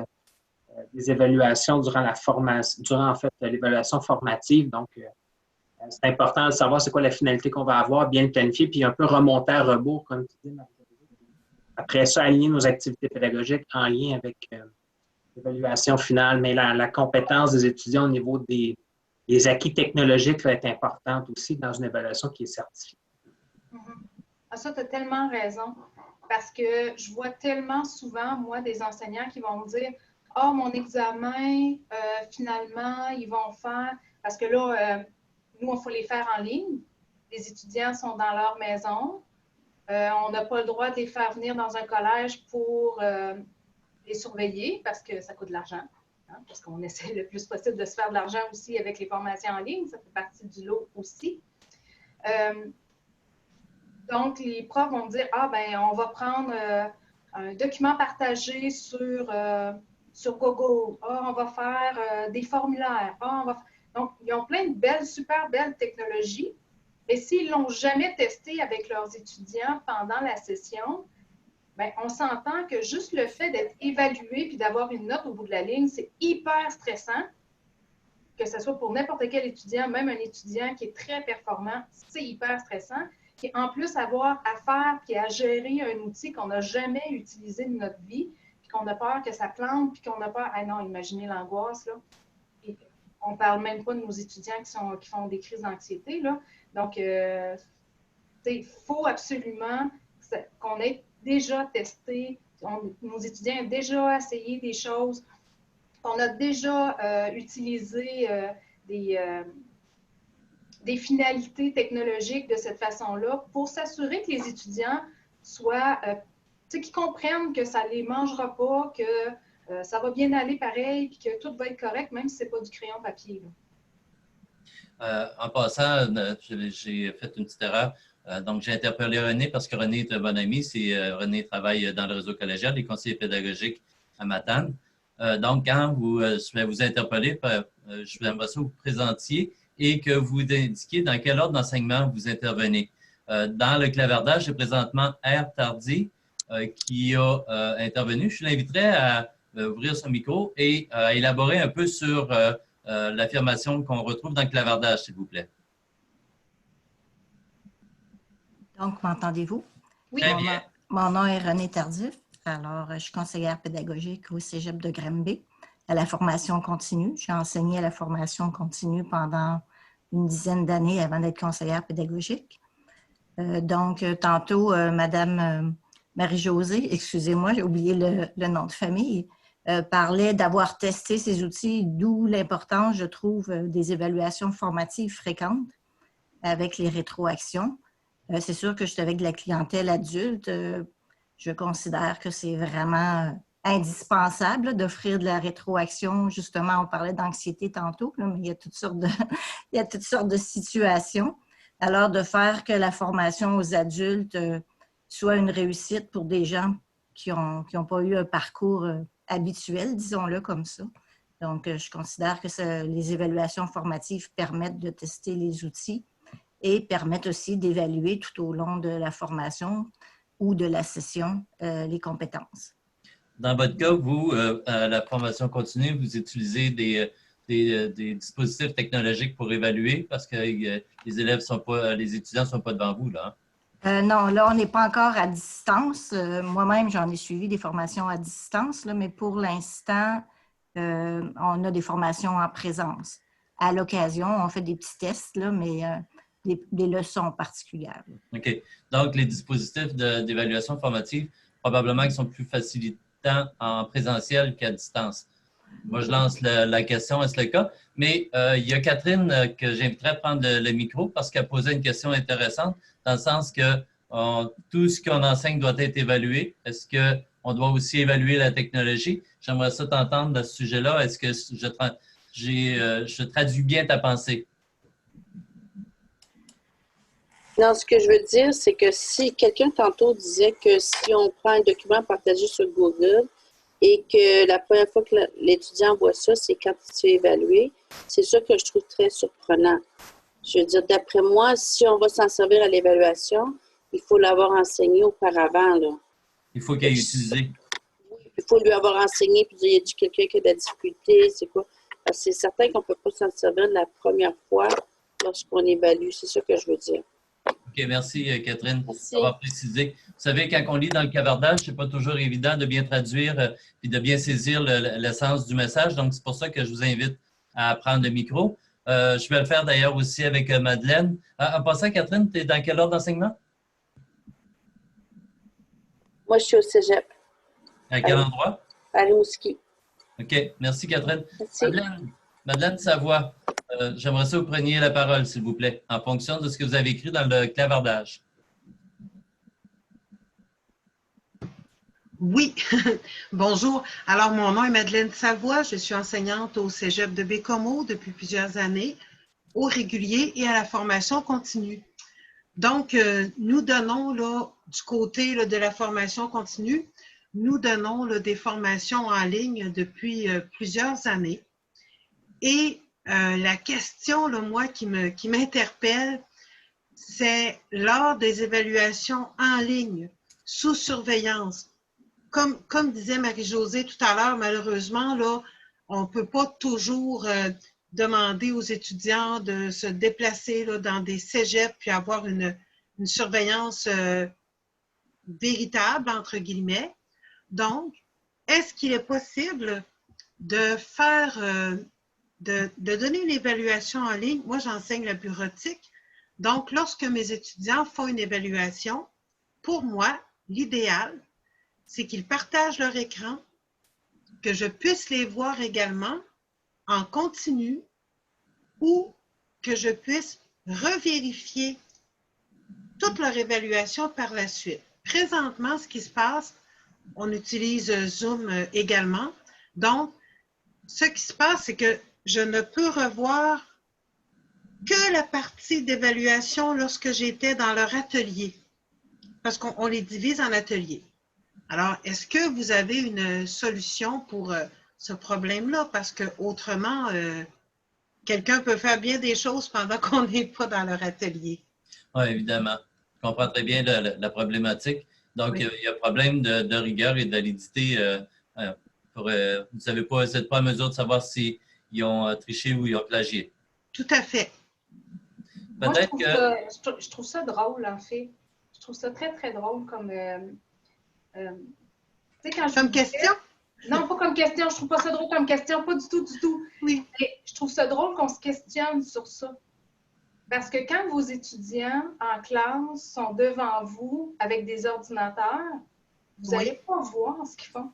des évaluations durant la formation, durant en fait l'évaluation formative. Donc, c'est important de savoir c'est quoi la finalité qu'on va avoir, bien le planifier, puis un peu remonter à rebours, comme tu dis, Marie. Après ça, aligner nos activités pédagogiques en lien avec l'évaluation finale, mais la compétence des étudiants au niveau des acquis technologiques va être importante aussi dans une évaluation qui est certifiée. Ah, ça, tu as tellement raison, parce que je vois tellement souvent, moi, des enseignants qui vont me dire « Ah, mon examen, finalement, ils vont faire… » Parce que là, nous, il faut les faire en ligne. Les étudiants sont dans leur maison. On n'a pas le droit de les faire venir dans un collège pour les surveiller parce que ça coûte de l'argent. Hein, parce qu'on essaie le plus possible de se faire de l'argent aussi avec les formations en ligne. Ça fait partie du lot aussi. Donc, les profs vont dire « Ah, ben on va prendre un document partagé sur Google. Ah, on va faire des formulaires. Ah, on va… » Donc, ils ont plein de super belles technologies. Mais s'ils ne l'ont jamais testé avec leurs étudiants pendant la session, bien, on s'entend que juste le fait d'être évalué puis d'avoir une note au bout de la ligne, c'est hyper stressant, que ce soit pour n'importe quel étudiant, même un étudiant qui est très performant, c'est hyper stressant. Puis en plus, avoir à faire puis à gérer un outil qu'on n'a jamais utilisé de notre vie, puis qu'on a peur que ça plante, puis qu'on a peur… Ah non, imaginez l'angoisse, là. Et on ne parle même pas de nos étudiants qui font des crises d'anxiété, là. Donc, il faut absolument qu'on ait déjà testé, nos étudiants ont déjà essayé des choses, qu'on a déjà utilisé des finalités technologiques de cette façon-là pour s'assurer que les étudiants soient, qu'ils comprennent que ça ne les mangera pas, que ça va bien aller pareil, puis que tout va être correct, même si ce n'est pas du crayon papier, là. En passant, j'ai fait une petite erreur. Donc, j'ai interpellé René parce que René est un bon ami. René travaille dans le réseau collégial, les conseillers pédagogiques à Matane. Donc, quand je vais vous interpeller, je vais ça vous présentiez et que vous indiquiez dans quel ordre d'enseignement vous intervenez. Dans le clavardage, c'est présentement R. Tardy qui a intervenu. Je l'inviterai à ouvrir son micro et à élaborer un peu sur l'affirmation qu'on retrouve dans le clavardage, s'il vous plaît. Donc, m'entendez-vous? Oui. Mon nom est Renée Tardif. Alors, je suis conseillère pédagogique au Cégep de Granby à la formation continue. J'ai enseigné à la formation continue pendant une dizaine d'années avant d'être conseillère pédagogique. Donc, tantôt, Madame Marie-Josée, excusez-moi, j'ai oublié le nom de famille, parlait d'avoir testé ces outils, d'où l'importance, je trouve, des évaluations formatives fréquentes avec les rétroactions. C'est sûr que je suis avec de la clientèle adulte. Je considère que c'est vraiment indispensable d'offrir de la rétroaction. Justement, on parlait d'anxiété tantôt, là, mais il y a toutes sortes de situations. Alors, de faire que la formation aux adultes soit une réussite pour des gens qui n'ont pas eu un parcours habituel, disons-le comme ça. Donc, je considère que les évaluations formatives permettent de tester les outils et permettent aussi d'évaluer tout au long de la formation ou de la session les compétences. Dans votre cas, vous, à la formation continue, vous utilisez des dispositifs technologiques pour évaluer parce que les étudiants ne sont pas devant vous, là. Non, là, on n'est pas encore à distance. Moi-même, j'en ai suivi des formations à distance, là, mais pour l'instant, on a des formations en présence. À l'occasion, on fait des petits tests, là, mais des leçons particulières. OK. Donc, les dispositifs d'évaluation formative, probablement qu'ils sont plus facilitants en présentiel qu'à distance. Moi, je lance la question, est-ce le cas? Mais il y a Catherine que j'inviterai à prendre le micro parce qu'elle posait une question intéressante dans le sens que tout ce qu'on enseigne doit être évalué. Est-ce qu'on doit aussi évaluer la technologie? J'aimerais ça t'entendre à ce sujet-là. Est-ce que je traduis bien ta pensée? Non, ce que je veux dire, c'est que si quelqu'un tantôt disait que si on prend un document partagé sur Google et que la première fois que l'étudiant voit ça, c'est quand il se fait évaluer, c'est ça que je trouve très surprenant. Je veux dire, d'après moi, si on va s'en servir à l'évaluation, il faut l'avoir enseigné auparavant, là. Il faut qu'il ait utilisé. Oui, il faut lui avoir enseigné, puis dire, y a-t-il quelqu'un qui a de la difficulté, c'est quoi? Parce que c'est certain qu'on ne peut pas s'en servir la première fois lorsqu'on évalue. C'est ça que je veux dire. OK, merci Catherine Merci. d'avoir précisé. Vous savez, quand on lit dans le clavardage, ce n'est pas toujours évident de bien traduire et de bien saisir l'essence du message. Donc, c'est pour ça que je vous invite à prendre le micro. Je vais le faire d'ailleurs aussi avec Madeleine. En passant, Catherine, tu es dans quel ordre d'enseignement? Moi, je suis au cégep. À quel endroit? À Rimouski. OK, merci Catherine. Merci. Madeleine Savoie, j'aimerais ça que vous preniez la parole, s'il vous plaît, en fonction de ce que vous avez écrit dans le clavardage. Oui, bonjour. Alors, mon nom est Madeleine Savoie. Je suis enseignante au cégep de Bécomo depuis plusieurs années, au régulier et à la formation continue. Donc, nous donnons, là, du côté là, de la formation continue, nous donnons là, des formations en ligne depuis plusieurs années. Et la question, là, moi, qui m'interpelle, c'est lors des évaluations en ligne, sous surveillance. Comme disait Marie-Josée tout à l'heure, malheureusement, là, on ne peut pas toujours demander aux étudiants de se déplacer là, dans des cégeps puis avoir une surveillance véritable, entre guillemets. Donc, est-ce qu'il est possible de faire, de donner une évaluation en ligne? Moi, j'enseigne la bureautique. Donc, lorsque mes étudiants font une évaluation, pour moi, l'idéal, c'est qu'ils partagent leur écran, que je puisse les voir également en continu ou que je puisse revérifier toute leur évaluation par la suite. Présentement, ce qui se passe, on utilise Zoom également. Donc, ce qui se passe, c'est que je ne peux revoir que la partie d'évaluation lorsque j'étais dans leur atelier, parce qu'on les divise en ateliers. Alors, est-ce que vous avez une solution pour ce problème-là? Parce que autrement, quelqu'un peut faire bien des choses pendant qu'on n'est pas dans leur atelier. Oui, évidemment. Je comprends très bien la problématique. Donc, oui. Il y a un problème de rigueur et de validité. Vous n'êtes pas en mesure de savoir s'ils ont triché ou ils ont plagié. Tout à fait. Peut-être je trouve ça drôle, en fait. Je trouve ça très, très drôle comme... comme question? Non, pas comme question. Je trouve pas ça drôle comme question. Pas du tout, du tout. Oui. Mais je trouve ça drôle qu'on se questionne sur ça. Parce que quand vos étudiants en classe sont devant vous avec des ordinateurs, Vous n'allez pas voir ce qu'ils font.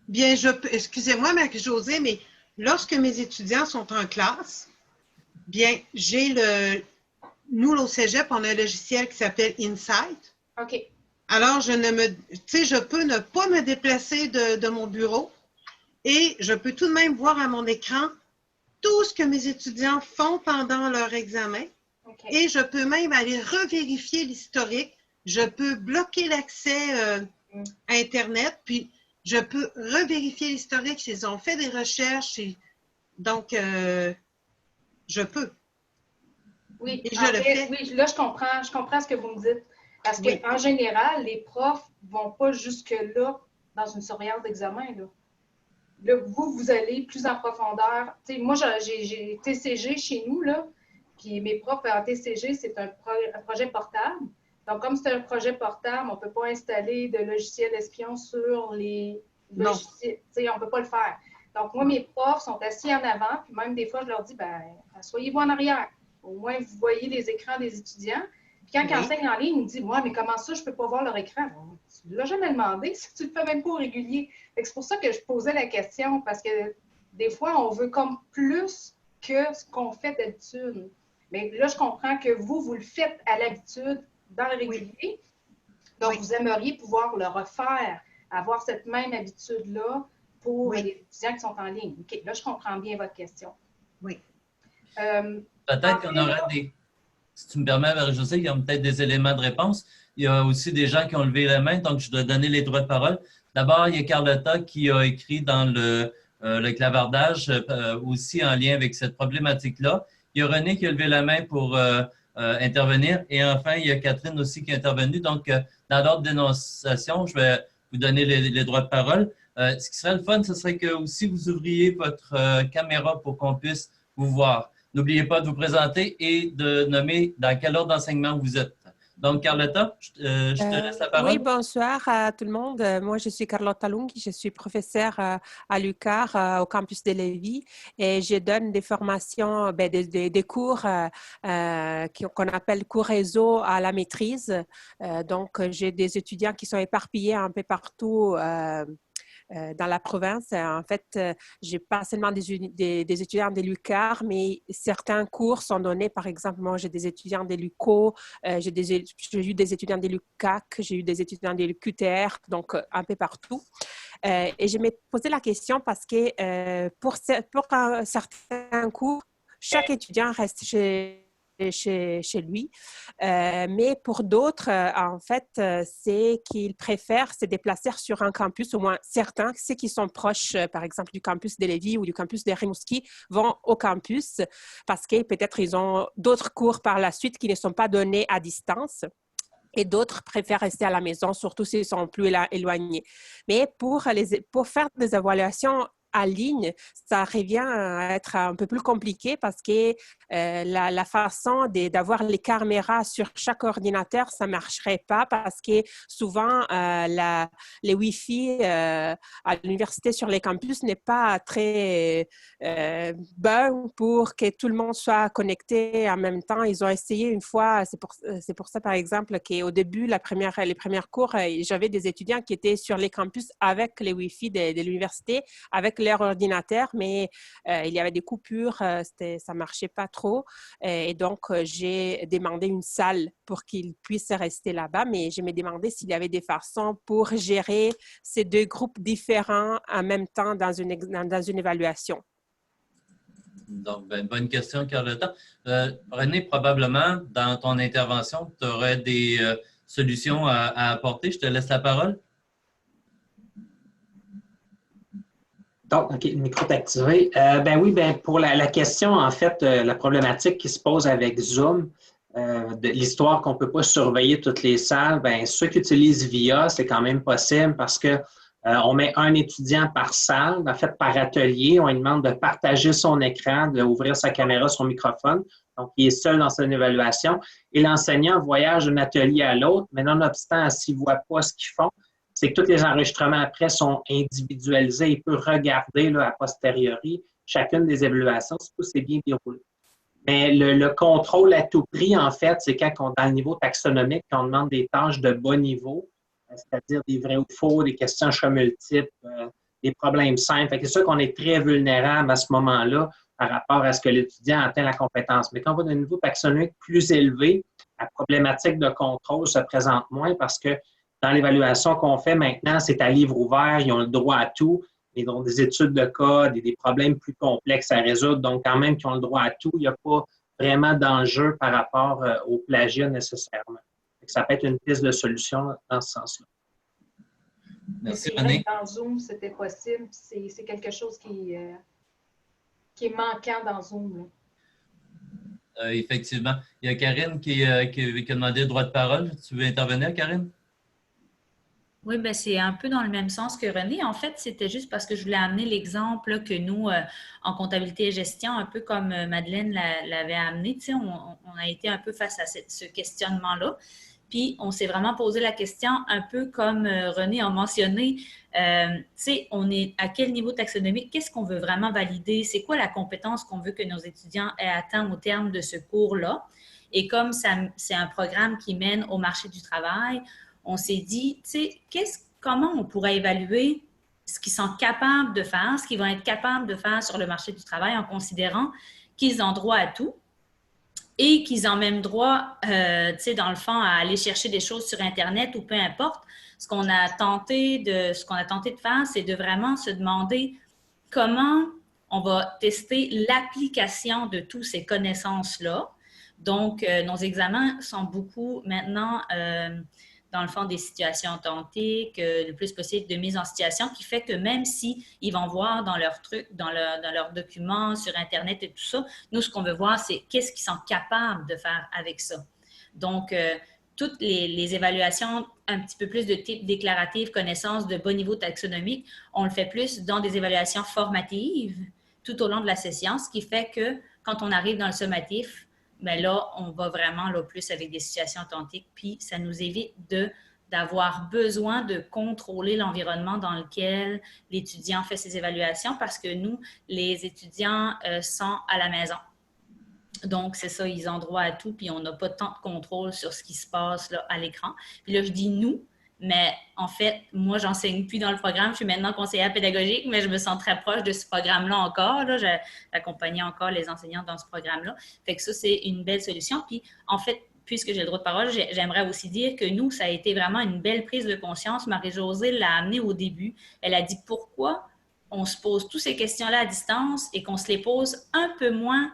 Bien, excusez-moi, Marie-Josée, mais lorsque mes étudiants sont en classe, bien, nous, au Cégep, on a un logiciel qui s'appelle Insight. OK. Alors, je peux ne pas me déplacer de mon bureau et je peux tout de même voir à mon écran tout ce que mes étudiants font pendant leur examen. Okay. Et je peux même aller revérifier l'historique. Je peux bloquer l'accès à Internet, puis je peux revérifier l'historique s'ils ont fait des recherches. Donc, je peux. Oui, et je le fais. Oui, là, je comprends ce que vous me dites. Parce qu'en général, les profs ne vont pas jusque-là dans une surveillance d'examen. Là, vous allez plus en profondeur. T'sais, moi, j'ai TCG chez nous, là, puis mes profs en TCG, c'est un projet portable. Donc, comme c'est un projet portable, on ne peut pas installer de logiciel espion sur les logiciels. On ne peut pas le faire. Donc, moi, mes profs sont assis en avant, puis même des fois, je leur dis, ben, asseyez-vous en arrière. Au moins, vous voyez les écrans des étudiants. Puis quand ils enseignent en ligne, ils me disent, ouais, mais comment ça, je ne peux pas voir leur écran? Bon, tu ne l'as jamais demandé si tu ne le fais même pas au régulier. C'est pour ça que je posais la question, parce que des fois, on veut comme plus que ce qu'on fait d'habitude. Mais là, je comprends que vous le faites à l'habitude dans le régulier. Donc, vous aimeriez pouvoir le refaire, avoir cette même habitude-là pour les étudiants qui sont en ligne. OK, là, je comprends bien votre question. Oui. Peut-être qu'on aurait des... Si tu me permets, Marie-Josée, il y a peut-être des éléments de réponse. Il y a aussi des gens qui ont levé la main, donc je dois donner les droits de parole. D'abord, il y a Carlotta qui a écrit dans le clavardage, aussi en lien avec cette problématique-là. Il y a René qui a levé la main pour intervenir. Et enfin, il y a Catherine aussi qui est intervenue. Donc, dans l'ordre d'énonciation, je vais vous donner les droits de parole. Ce qui serait le fun, ce serait que aussi vous ouvriez votre caméra pour qu'on puisse vous voir. N'oubliez pas de vous présenter et de nommer dans quel ordre d'enseignement vous êtes. Donc, Carlotta, je te laisse la parole. Oui, bonsoir à tout le monde. Moi, je suis Carlotta Lunghi, je suis professeure à l'UQAR au campus de Lévis et je donne des formations, des cours qu'on appelle cours réseau à la maîtrise. Donc, j'ai des étudiants qui sont éparpillés un peu partout dans la province. En fait, je n'ai pas seulement des étudiants de l'UQAR, mais certains cours sont donnés. Par exemple, moi, j'ai des étudiants de l'UQO, j'ai eu des étudiants de l'UQAC, j'ai eu des étudiants de l'UQTR, donc un peu partout. Et je m'ai posé la question parce que pour certains cours, chaque étudiant reste chez lui. Mais pour d'autres, en fait, c'est qu'ils préfèrent se déplacer sur un campus, au moins certains, ceux qui sont proches, par exemple, du campus de Lévis ou du campus de Rimouski, vont au campus parce que peut-être ils ont d'autres cours par la suite qui ne sont pas donnés à distance. Et d'autres préfèrent rester à la maison, surtout s'ils sont plus éloignés. Mais pour faire des évaluations en ligne, ça revient à être un peu plus compliqué parce que la façon d'avoir les caméras sur chaque ordinateur, ça ne marcherait pas parce que souvent, les Wi-Fi à l'université sur les campus n'est pas très bon pour que tout le monde soit connecté en même temps. Ils ont essayé une fois, c'est pour ça, par exemple, qu'au début, les premiers cours, j'avais des étudiants qui étaient sur les campus avec les Wi-Fi de l'université, avec leur ordinateur, mais il y avait des coupures, ça ne marchait pas trop. Et donc, j'ai demandé une salle pour qu'ils puissent rester là-bas, mais je me demandais s'il y avait des façons pour gérer ces deux groupes différents en même temps dans une évaluation. Donc, bonne question, Carlotta. René, probablement, dans ton intervention, tu aurais des solutions à apporter. Je te laisse la parole. Donc, OK, le micro est activé. Pour la question, en fait, la problématique qui se pose avec Zoom, de l'histoire qu'on ne peut pas surveiller toutes les salles, ceux qui utilisent VIA, c'est quand même possible parce que on met un étudiant par salle, en fait, par atelier. On lui demande de partager son écran, d'ouvrir sa caméra, son microphone. Donc, il est seul dans son évaluation. Et l'enseignant voyage d'un atelier à l'autre, mais nonobstant, s'il ne voit pas ce qu'ils font, c'est que tous les enregistrements après sont individualisés. Il peut regarder là, a posteriori chacune des évaluations si tout s'est bien déroulé. Mais le contrôle à tout prix, en fait, c'est quand dans le niveau taxonomique, quand on demande des tâches de bas niveau, c'est-à-dire des vrais ou faux, des questions choix multiples, des problèmes simples. C'est sûr qu'on est très vulnérable à ce moment-là par rapport à ce que l'étudiant atteint la compétence. Mais quand on va d'un niveau taxonomique plus élevé, la problématique de contrôle se présente moins parce que dans l'évaluation qu'on fait maintenant, c'est à livre ouvert, ils ont le droit à tout. Ils ont des études de cas, des problèmes plus complexes à résoudre. Donc, quand même, qu'ils ont le droit à tout, il n'y a pas vraiment d'enjeu par rapport au plagiat nécessairement. Ça peut être une piste de solution dans ce sens-là. Merci, René. René. Dans Zoom, c'était possible. C'est quelque chose qui est manquant dans Zoom. Effectivement. Il y a Karine qui a demandé le droit de parole. Tu veux intervenir, Karine? Oui, ben c'est un peu dans le même sens que René. En fait, c'était juste parce que je voulais amener l'exemple là, que nous, en comptabilité et gestion, un peu comme Madeleine l'avait amené, tu sais, on a été un peu face à ce questionnement-là. Puis, on s'est vraiment posé la question, un peu comme René a mentionné, tu sais, on est à quel niveau taxonomique? Qu'est-ce qu'on veut vraiment valider? C'est quoi la compétence qu'on veut que nos étudiants aient atteint au terme de ce cours-là? Et comme c'est un programme qui mène au marché du travail, on s'est dit, tu sais, comment on pourrait évaluer ce qu'ils sont capables de faire, ce qu'ils vont être capables de faire sur le marché du travail en considérant qu'ils ont droit à tout et qu'ils ont même droit, tu sais, dans le fond, à aller chercher des choses sur Internet ou peu importe. Ce qu'on a tenté de faire, c'est de vraiment se demander comment on va tester l'application de toutes ces connaissances-là. Donc, nos examens sont beaucoup maintenant dans le fond, des situations authentiques, le plus possible de mise en situation, qui fait que même s'ils vont voir dans leurs trucs, dans leurs documents, sur Internet et tout ça, nous, ce qu'on veut voir, c'est qu'est-ce qu'ils sont capables de faire avec ça. Donc, toutes les évaluations un petit peu plus de type déclaratif, connaissance de bas niveau taxonomique, on le fait plus dans des évaluations formatives tout au long de la session, ce qui fait que quand on arrive dans le sommatif, bien là, on va vraiment là, plus avec des situations authentiques, puis ça nous évite d'avoir besoin de contrôler l'environnement dans lequel l'étudiant fait ses évaluations parce que nous, les étudiants sont à la maison. Donc, c'est ça, ils ont droit à tout, puis on n'a pas tant de contrôle sur ce qui se passe là, à l'écran. Puis là, je dis « nous », mais en fait, moi, j'enseigne plus dans le programme. Je suis maintenant conseillère pédagogique, mais je me sens très proche de ce programme-là encore. J'accompagnais encore les enseignants dans ce programme-là. Fait que ça, c'est une belle solution. Puis, en fait, puisque j'ai le droit de parole, j'aimerais aussi dire que nous, ça a été vraiment une belle prise de conscience. Marie-Josée l'a amené au début. Elle a dit pourquoi on se pose toutes ces questions-là à distance et qu'on se les pose un peu moins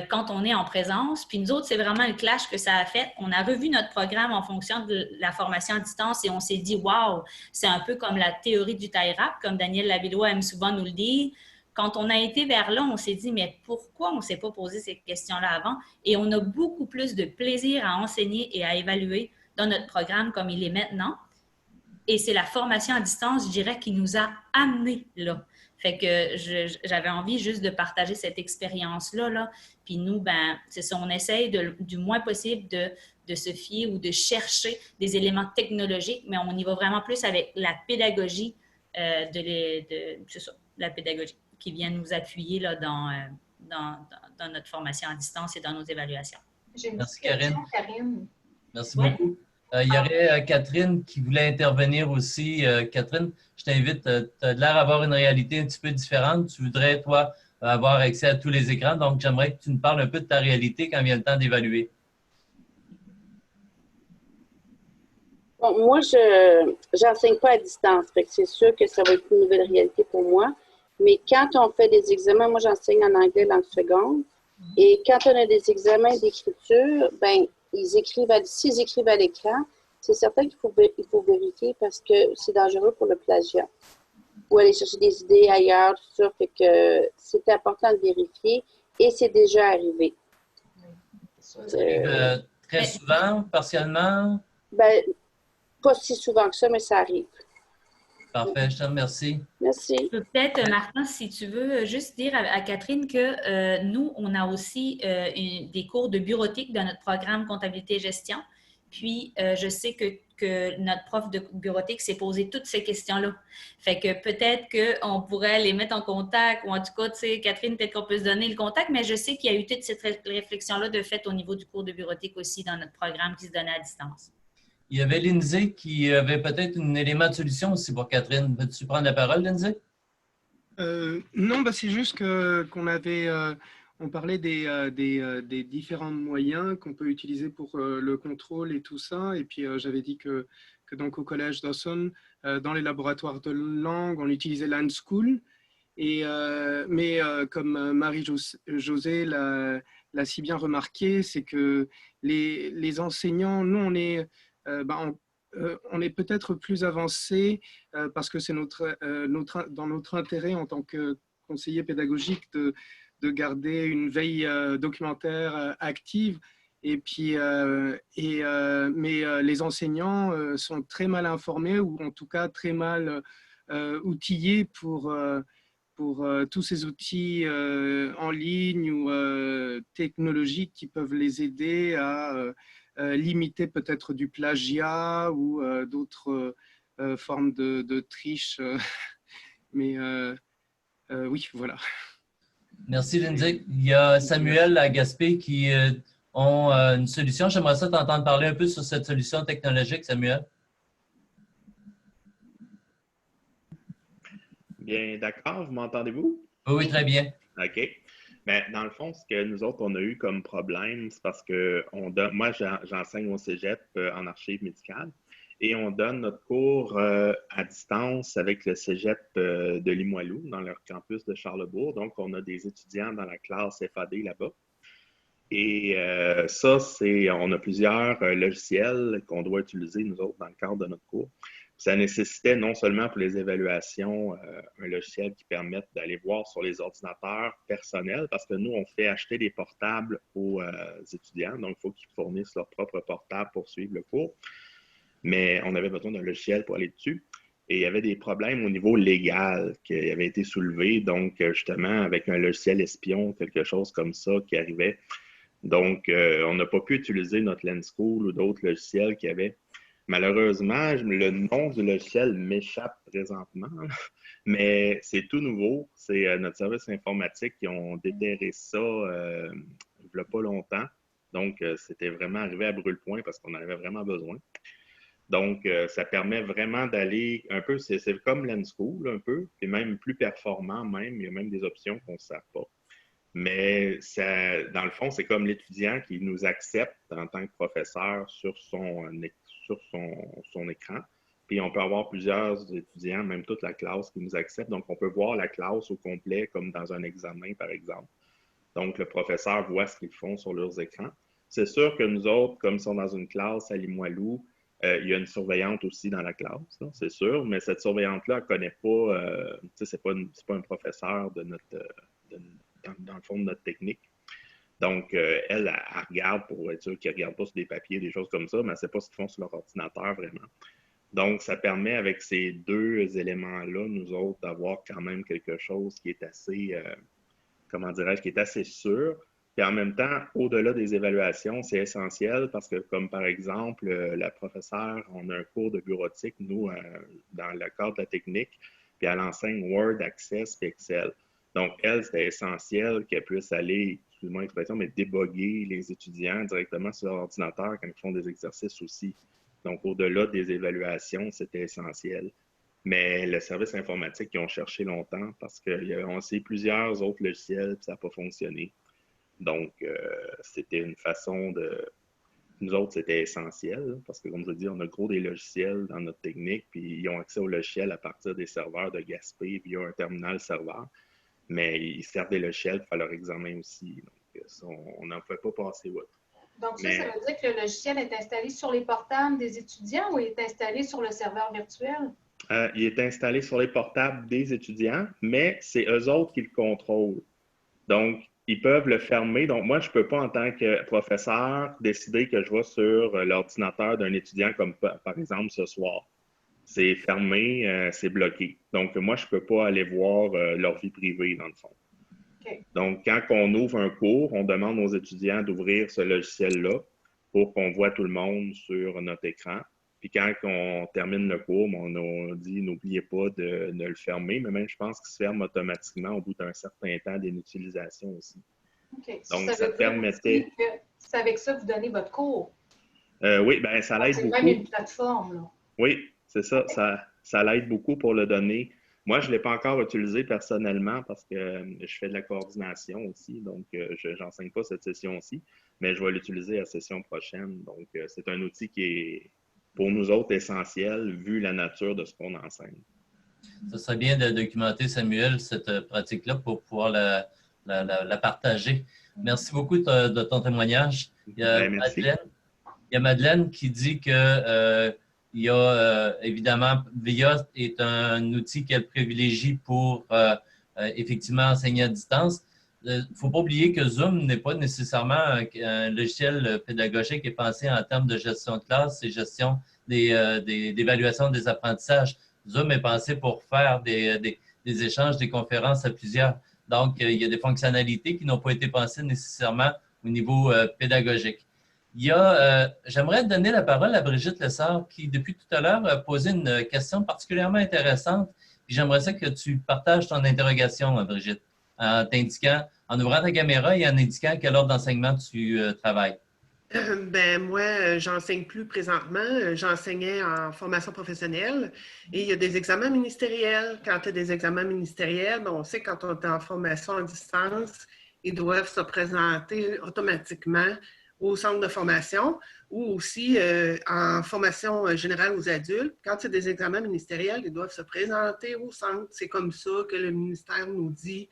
quand on est en présence. Puis nous autres, c'est vraiment le clash que ça a fait. On a revu notre programme en fonction de la formation à distance et on s'est dit, wow, c'est un peu comme la théorie du tie wrap, comme Daniel Lavillois aime souvent nous le dire. Quand on a été vers là, on s'est dit, mais pourquoi on ne s'est pas posé ces questions-là avant? Et on a beaucoup plus de plaisir à enseigner et à évaluer dans notre programme comme il est maintenant. Et c'est la formation à distance, je dirais, qui nous a amenés là. Fait que j'avais envie juste de partager cette expérience-là. Là. Puis nous, ben, c'est ça, on essaye du moins possible de se fier ou de chercher des éléments technologiques, mais on y va vraiment plus avec la pédagogie c'est ça, la pédagogie qui vient nous appuyer là, dans notre formation à distance et dans nos évaluations. Merci, Karine. Merci Ouais. beaucoup. Il y aurait Catherine qui voulait intervenir aussi. Catherine, je t'invite. Tu as l'air d'avoir une réalité un petit peu différente. Tu voudrais, toi, avoir accès à tous les écrans. Donc, j'aimerais que tu nous parles un peu de ta réalité quand vient le temps d'évaluer. Bon, moi, je n'enseigne pas à distance. Fait que c'est sûr que ça va être une nouvelle réalité pour moi. Mais quand on fait des examens, moi, j'enseigne en anglais langue seconde. Et quand on a des examens d'écriture, ben s'ils écrivent à l'écran, c'est certain qu'il faut vérifier parce que c'est dangereux pour le plagiat. Ou aller chercher des idées ailleurs, tout ça. Fait que c'est important de vérifier et c'est déjà arrivé. Ça arrive très souvent, partiellement? Ben, pas si souvent que ça, mais ça arrive. Parfait, je te remercie. Merci. Peut-être, Martin, si tu veux juste dire à Catherine que nous, on a aussi des cours de bureautique dans notre programme comptabilité et gestion. Puis, je sais que notre prof de bureautique s'est posé toutes ces questions-là. Fait que peut-être qu'on pourrait les mettre en contact, ou en tout cas, tu sais, Catherine, peut-être qu'on peut se donner le contact, mais je sais qu'il y a eu toute cette réflexion-là de fait au niveau du cours de bureautique aussi dans notre programme qui se donnait à distance. Il y avait Lindsay qui avait peut-être un élément de solution aussi pour Catherine. Veux-tu prendre la parole, Lindsay? Non, bah, c'est juste qu'on avait, on parlait des différents moyens qu'on peut utiliser pour le contrôle et tout ça. Et puis j'avais dit que donc au collège Dawson, dans les laboratoires de langue, on utilisait l'Unschool. Mais comme Marie-Josée l'a si bien remarqué, c'est que les enseignants, nous, on est peut-être plus avancés parce que c'est dans notre intérêt en tant que conseiller pédagogique de garder une veille documentaire active. Et puis, mais les enseignants sont très mal informés ou en tout cas très mal outillés pour tous ces outils en ligne ou technologiques qui peuvent les aider à limiter peut-être du plagiat ou d'autres formes de triche. Mais oui, voilà. Merci, Lindsay. Il y a Samuel à Gaspé qui ont une solution. J'aimerais ça t'entendre parler un peu sur cette solution technologique, Samuel. Bien, d'accord. Vous m'entendez-vous? Oui, très bien. OK. Mais dans le fond, ce que nous autres, on a eu comme problème, c'est parce que moi, j'enseigne au cégep en archives médicales et on donne notre cours à distance avec le cégep de Limoilou dans leur campus de Charlesbourg. Donc, on a des étudiants dans la classe FAD là-bas. Et ça, on a plusieurs logiciels qu'on doit utiliser, nous autres, dans le cadre de notre cours. Ça nécessitait non seulement pour les évaluations un logiciel qui permette d'aller voir sur les ordinateurs personnels, parce que nous, on fait acheter des portables aux étudiants, donc il faut qu'ils fournissent leur propre portable pour suivre le cours. Mais on avait besoin d'un logiciel pour aller dessus. Et il y avait des problèmes au niveau légal qui avaient été soulevés, donc justement avec un logiciel espion, quelque chose comme ça qui arrivait. Donc, on n'a pas pu utiliser notre Lenschool ou d'autres logiciels qui avaient. Malheureusement, le nom du logiciel m'échappe présentement, mais c'est tout nouveau. C'est notre service informatique qui ont déterré ça il n'y a pas longtemps. Donc, c'était vraiment arrivé à brûle-point parce qu'on en avait vraiment besoin. Donc, ça permet vraiment d'aller un peu, c'est comme Lenschool un peu, et même plus performant même. Il y a même des options qu'on ne sait pas. Mais ça, dans le fond, c'est comme l'étudiant qui nous accepte en tant que professeur sur son écran. Puis on peut avoir plusieurs étudiants, même toute la classe qui nous accepte. Donc, on peut voir la classe au complet comme dans un examen, par exemple. Donc, le professeur voit ce qu'ils font sur leurs écrans. C'est sûr que nous autres, comme ils sont dans une classe à Limoilou, il y a une surveillante aussi dans la classe, c'est sûr, mais cette surveillante-là, elle ne connaît pas, c'est pas un professeur de dans le fond de notre technique. Donc, elle regarde pour être sûr qu'ils ne regardent pas sur des papiers, des choses comme ça, mais elle ne sait pas ce qu'ils font sur leur ordinateur vraiment. Donc, ça permet avec ces deux éléments-là, nous autres, d'avoir quand même quelque chose qui est assez, comment dirais-je, qui est assez sûr. Puis en même temps, au-delà des évaluations, c'est essentiel parce que, comme par exemple, la professeure, on a un cours de bureautique, nous, dans le cadre de la technique, puis elle enseigne Word, Access et Excel. Donc, elle, c'était essentiel qu'elle puisse aller, excuse-moi l'expression, mais déboguer les étudiants directement sur leur ordinateur quand ils font des exercices aussi. Donc, au-delà des évaluations, c'était essentiel. Mais le service informatique, ils ont cherché longtemps parce qu'on essayé plusieurs autres logiciels et ça n'a pas fonctionné. Donc, c'était une façon de... Nous autres, c'était essentiel parce que, comme je dis, on a gros des logiciels dans notre technique puis ils ont accès aux logiciels à partir des serveurs de Gaspé via un terminal serveur. Mais ils servent des logiciels pour faire leur examen aussi. Donc, ça, on n'en pouvait pas passer outre. Donc, ça veut dire que le logiciel est installé sur les portables des étudiants ou il est installé sur le serveur virtuel? Il est installé sur les portables des étudiants, mais c'est eux autres qui le contrôlent. Donc, ils peuvent le fermer. Donc, moi, je ne peux pas, en tant que professeur, décider que je vais sur l'ordinateur d'un étudiant, comme par exemple ce soir. C'est fermé, c'est bloqué. Donc, moi, je ne peux pas aller voir leur vie privée, dans le fond. Okay. Donc, quand on ouvre un cours, on demande aux étudiants d'ouvrir ce logiciel-là pour qu'on voit tout le monde sur notre écran. Puis quand on termine le cours, on dit n'oubliez pas de le fermer, mais même je pense qu'il se ferme automatiquement au bout d'un certain temps d'inutilisation aussi. Okay. Donc, ça permettait... C'est avec ça que vous donnez votre cours? Oui, bien, ça l'aide beaucoup. C'est même une plateforme, là. Oui, c'est ça. Ça l'aide beaucoup pour le donner. Moi, je ne l'ai pas encore utilisé personnellement parce que je fais de la coordination aussi, donc je n'enseigne pas cette session-ci, mais je vais l'utiliser à la session prochaine. Donc, c'est un outil qui est, pour nous autres, essentiel vu la nature de ce qu'on enseigne. Ce serait bien de documenter, Samuel, cette pratique-là pour pouvoir la partager. Merci beaucoup de ton témoignage. Il y a Madeleine qui dit que il y a évidemment, VIA est un outil qu'elle privilégie pour effectivement enseigner à distance. Il ne faut pas oublier que Zoom n'est pas nécessairement un logiciel pédagogique qui est pensé en termes de gestion de classe et gestion d'évaluation des apprentissages. Zoom est pensé pour faire des échanges, des conférences à plusieurs. Donc, il y a des fonctionnalités qui n'ont pas été pensées nécessairement au niveau pédagogique. J'aimerais donner la parole à Brigitte Lessard qui, depuis tout à l'heure, a posé une question particulièrement intéressante. Puis j'aimerais ça que tu partages ton interrogation, Brigitte, en ouvrant ta caméra et en indiquant quel ordre d'enseignement tu travailles. Moi, j'enseigne plus présentement. J'enseignais en formation professionnelle et il y a des examens ministériels. Quand il y a des examens ministériels, on sait que quand on est en formation à distance, ils doivent se présenter automatiquement au centre de formation ou aussi en formation générale aux adultes. Quand il y a des examens ministériels, ils doivent se présenter au centre. C'est comme ça que le ministère nous dit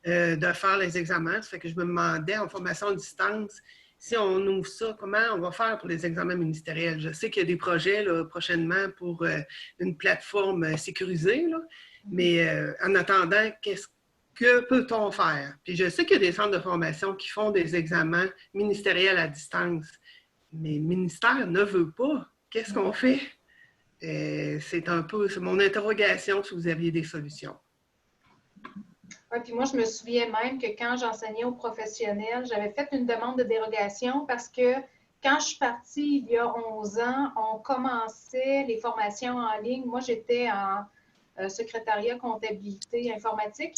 de faire les examens. Ça fait que je me demandais en formation à distance, si on ouvre ça, comment on va faire pour les examens ministériels? Je sais qu'il y a des projets là, prochainement pour une plateforme sécurisée, là, mais en attendant, que peut-on faire? Puis je sais qu'il y a des centres de formation qui font des examens ministériels à distance, mais le ministère ne veut pas. Qu'est-ce qu'on fait? C'est mon interrogation si vous aviez des solutions. Oui, puis moi, je me souviens même que quand j'enseignais aux professionnels, j'avais fait une demande de dérogation parce que quand je suis partie il y a 11 ans, on commençait les formations en ligne. Moi, j'étais en secrétariat, comptabilité, informatique.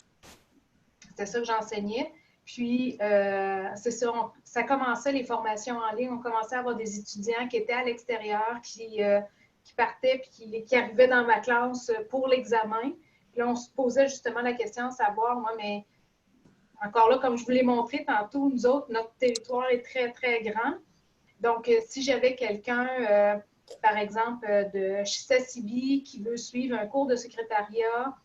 C'était ça que j'enseignais. Puis, c'est ça, ça commençait les formations en ligne. On commençait à avoir des étudiants qui étaient à l'extérieur, qui partaient puis qui arrivaient dans ma classe pour l'examen. Puis là, on se posait justement la question de savoir, moi, mais encore là, comme je vous l'ai montré tantôt, nous autres, notre territoire est très, très grand. Donc, si j'avais quelqu'un, par exemple, de Chisasibi qui veut suivre un cours de secrétariat,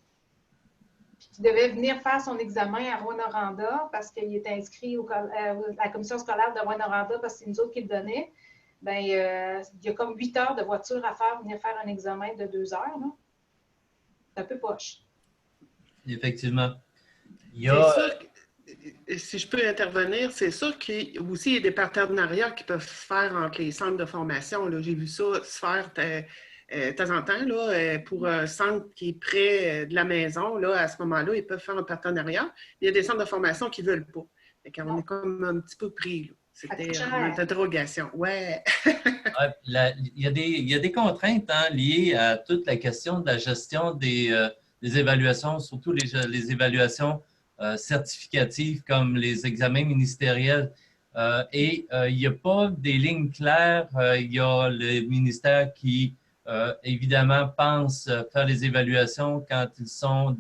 puis qui devait venir faire son examen à Rwanda parce qu'il est inscrit à la commission scolaire de Rwanda parce que c'est nous autres qui le donnaient, bien, il y a comme 8 heures de voiture à faire, venir faire un examen de 2 heures. Là. C'est un peu poche. Effectivement. Si je peux intervenir, c'est sûr qu'il y a aussi des partenariats qui peuvent se faire entre les centres de formation. J'ai vu ça se faire de temps en temps là, pour un centre qui est près de la maison. Là, à ce moment-là, ils peuvent faire un partenariat. Il y a des centres de formation qui ne veulent pas. On est comme un petit peu pris. Là. C'était une interrogation. Ouais. Il y a des contraintes liées à toute la question de la gestion des évaluations, surtout les évaluations certificatives comme les examens ministériels. Il n'y a pas des lignes claires. Il y a le ministère qui, évidemment, pense faire les évaluations quand ils sont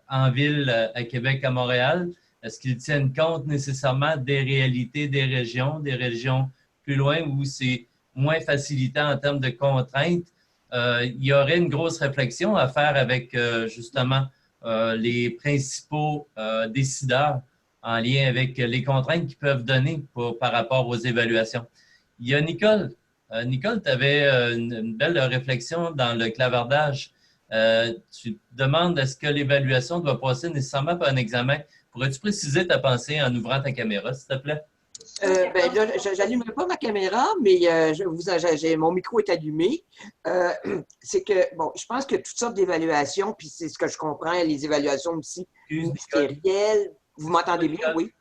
en ville, à Québec, à Montréal. Est-ce qu'ils tiennent compte nécessairement des réalités des régions plus loin où c'est moins facilitant en termes de contraintes? Il y aurait une grosse réflexion à faire avec justement les principaux décideurs en lien avec les contraintes qu'ils peuvent donner par rapport aux évaluations. Il y a Nicole. Nicole, tu avais une belle réflexion dans le clavardage. Tu te demandes est-ce que l'évaluation doit passer nécessairement par un examen? Pourrais-tu préciser ta pensée en ouvrant ta caméra, s'il te plaît? Je n'allumerai pas ma caméra, mais mon micro est allumé. C'est que, bon, je pense que toutes sortes d'évaluations, puis c'est ce que je comprends, les évaluations aussi ministérielles. Vous m'entendez bien, oui?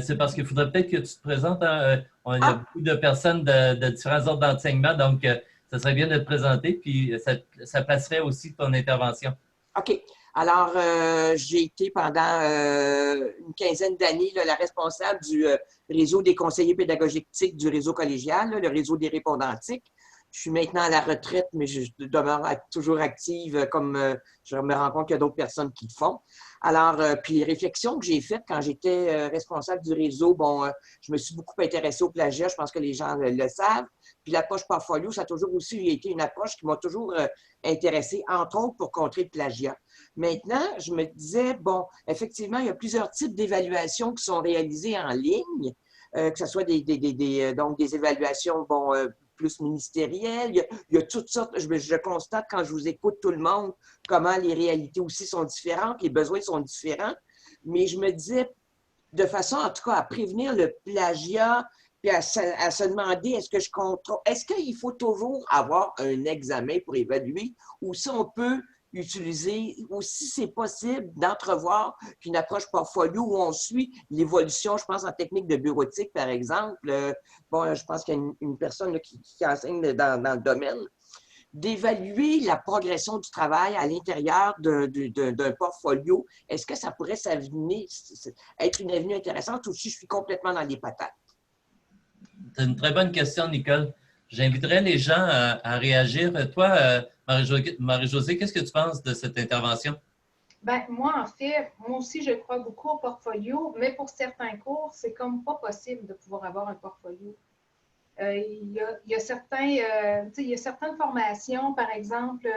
C'est parce qu'il faudrait peut-être que tu te présentes. Il y a beaucoup de personnes de différents ordres d'enseignement, donc ça serait bien de te présenter, puis ça placerait aussi ton intervention. OK. Alors, j'ai été pendant une quinzaine d'années la responsable du réseau des conseillers pédagogiques du réseau collégial, le réseau des répondantiques. Je suis maintenant à la retraite, mais je demeure toujours active comme je me rends compte qu'il y a d'autres personnes qui le font. Alors, puis les réflexions que j'ai faites quand j'étais responsable du réseau, bon, je me suis beaucoup intéressée au plagiat, je pense que les gens le savent. Puis l'approche portfolio, ça a toujours aussi été une approche qui m'a toujours intéressée, entre autres pour contrer le plagiat. Maintenant, je me disais, bon, effectivement, il y a plusieurs types d'évaluations qui sont réalisées en ligne, que ce soit donc des évaluations, bon, plus ministérielles. Il y a toutes sortes, je constate quand je vous écoute tout le monde, comment les réalités aussi sont différentes, les besoins sont différents. Mais je me disais, de façon en tout cas à prévenir le plagiat, puis à se demander, est-ce qu'il faut toujours avoir un examen pour évaluer, ou si on peut utiliser, ou si c'est possible d'entrevoir une approche portfolio où on suit l'évolution, je pense en technique de bureautique, par exemple. Bon, je pense qu'il y a une personne là, qui enseigne dans le domaine, d'évaluer la progression du travail à l'intérieur d'un portfolio. Est-ce que ça pourrait être une avenue intéressante ou si je suis complètement dans les patates? C'est une très bonne question, Nicole. J'inviterais les gens à réagir. Toi, Marie-Josée, qu'est-ce que tu penses de cette intervention? Ben, moi, en fait, moi aussi, je crois beaucoup au portfolio, mais pour certains cours, c'est comme pas possible de pouvoir avoir un portfolio. Il y a certaines formations, par exemple,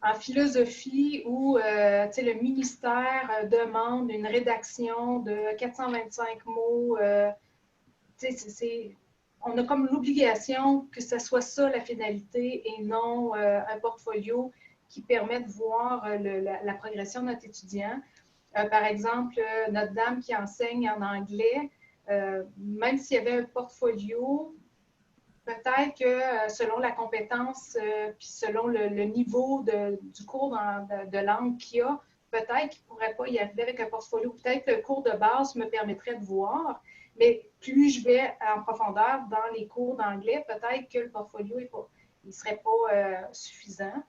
en philosophie où le ministère demande une rédaction de 425 mots. On a comme l'obligation que ce soit ça la finalité et non un portfolio qui permet de voir la progression de notre étudiant. Par exemple, notre dame qui enseigne en anglais, même s'il y avait un portfolio, peut-être que selon la compétence puis selon le niveau du cours de langue qu'il y a, peut-être qu'il ne pourrait pas y arriver avec un portfolio. Peut-être que le cours de base me permettrait de voir, mais plus je vais en profondeur dans les cours d'anglais, peut-être que le portfolio ne serait pas suffisant.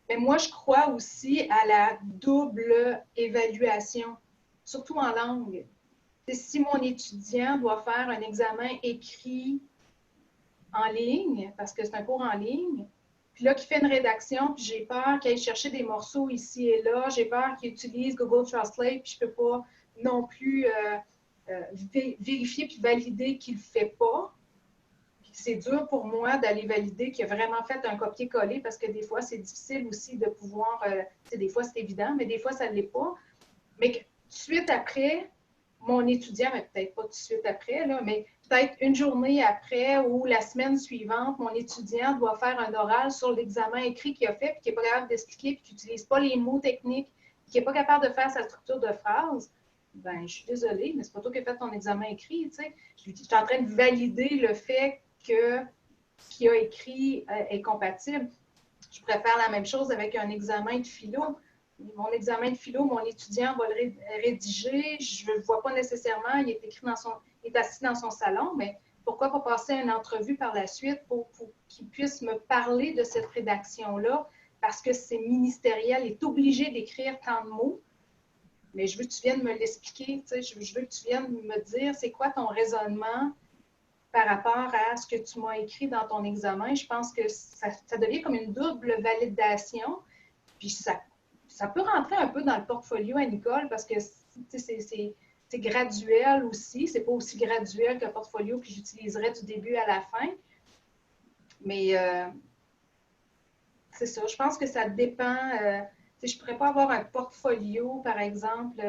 Mais moi, je crois aussi à la double évaluation, surtout en langue. Si mon étudiant doit faire un examen écrit en ligne, parce que c'est un cours en ligne, puis là, qu'il fait une rédaction, puis j'ai peur qu'il aille chercher des morceaux ici et là, j'ai peur qu'il utilise Google Translate, puis je ne peux pas non plus vérifier puis valider qu'il ne le fait pas. C'est dur pour moi d'aller valider qu'il a vraiment fait un copier-coller parce que des fois, c'est difficile aussi de pouvoir, des fois c'est évident, mais des fois, ça ne l'est pas. Mais tout de suite après, mon étudiant, mais peut-être pas tout de suite après, là, mais peut-être une journée après ou la semaine suivante, mon étudiant doit faire un oral sur l'examen écrit qu'il a fait, puis qui n'est pas capable d'expliquer, puis qui n'utilise pas les mots techniques, puis qui n'est pas capable de faire sa structure de phrase. Ben, je suis désolée, mais c'est pas toi qui as fait ton examen écrit, tu sais. Je suis en train de valider le fait que ce qu'il a écrit est compatible. Je pourrais faire la même chose avec un examen de philo. Mon examen de philo, mon étudiant va le rédiger. Je ne le vois pas nécessairement. Il est assis dans son salon, mais pourquoi pas passer une entrevue par la suite pour qu'il puisse me parler de cette rédaction-là parce que c'est ministériel. Il est obligé d'écrire tant de mots. Mais je veux que tu viennes me l'expliquer. Je veux que tu viennes me dire c'est quoi ton raisonnement par rapport à ce que tu m'as écrit dans ton examen. Je pense que ça devient comme une double validation. Puis ça peut rentrer un peu dans le portfolio à Nicole parce que c'est graduel aussi. C'est pas aussi graduel qu'un portfolio que j'utiliserais du début à la fin. Mais c'est ça. Je pense que ça dépend. Je ne pourrais pas avoir un portfolio, par exemple,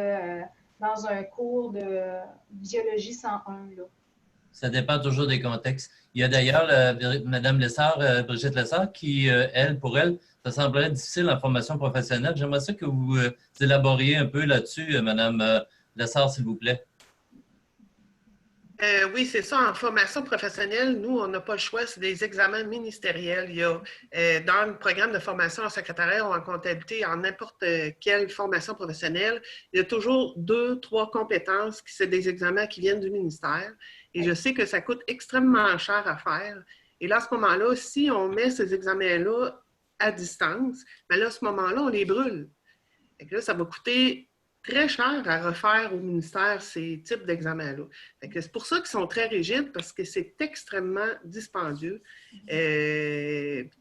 dans un cours de biologie 101. Là. Ça dépend toujours des contextes. Il y a d'ailleurs Mme Lessard, Brigitte Lessard, qui, pour elle, ça semblerait difficile en formation professionnelle. J'aimerais ça que vous élaboriez un peu là-dessus, Mme Lessard, s'il vous plaît. Oui, c'est ça. En formation professionnelle, nous, on n'a pas le choix, c'est des examens ministériels. Il y a, dans le programme de formation en secrétariat ou en comptabilité, en n'importe quelle formation professionnelle, il y a toujours 2, 3 compétences qui sont des examens qui viennent du ministère. Et je sais que ça coûte extrêmement cher à faire. Et là, à ce moment-là, si on met ces examens-là à distance, mais là, à ce moment-là, on les brûle. Fait que là, ça va coûter très cher à refaire au ministère ces types d'examens-là. C'est pour ça qu'ils sont très rigides, parce que c'est extrêmement dispendieux.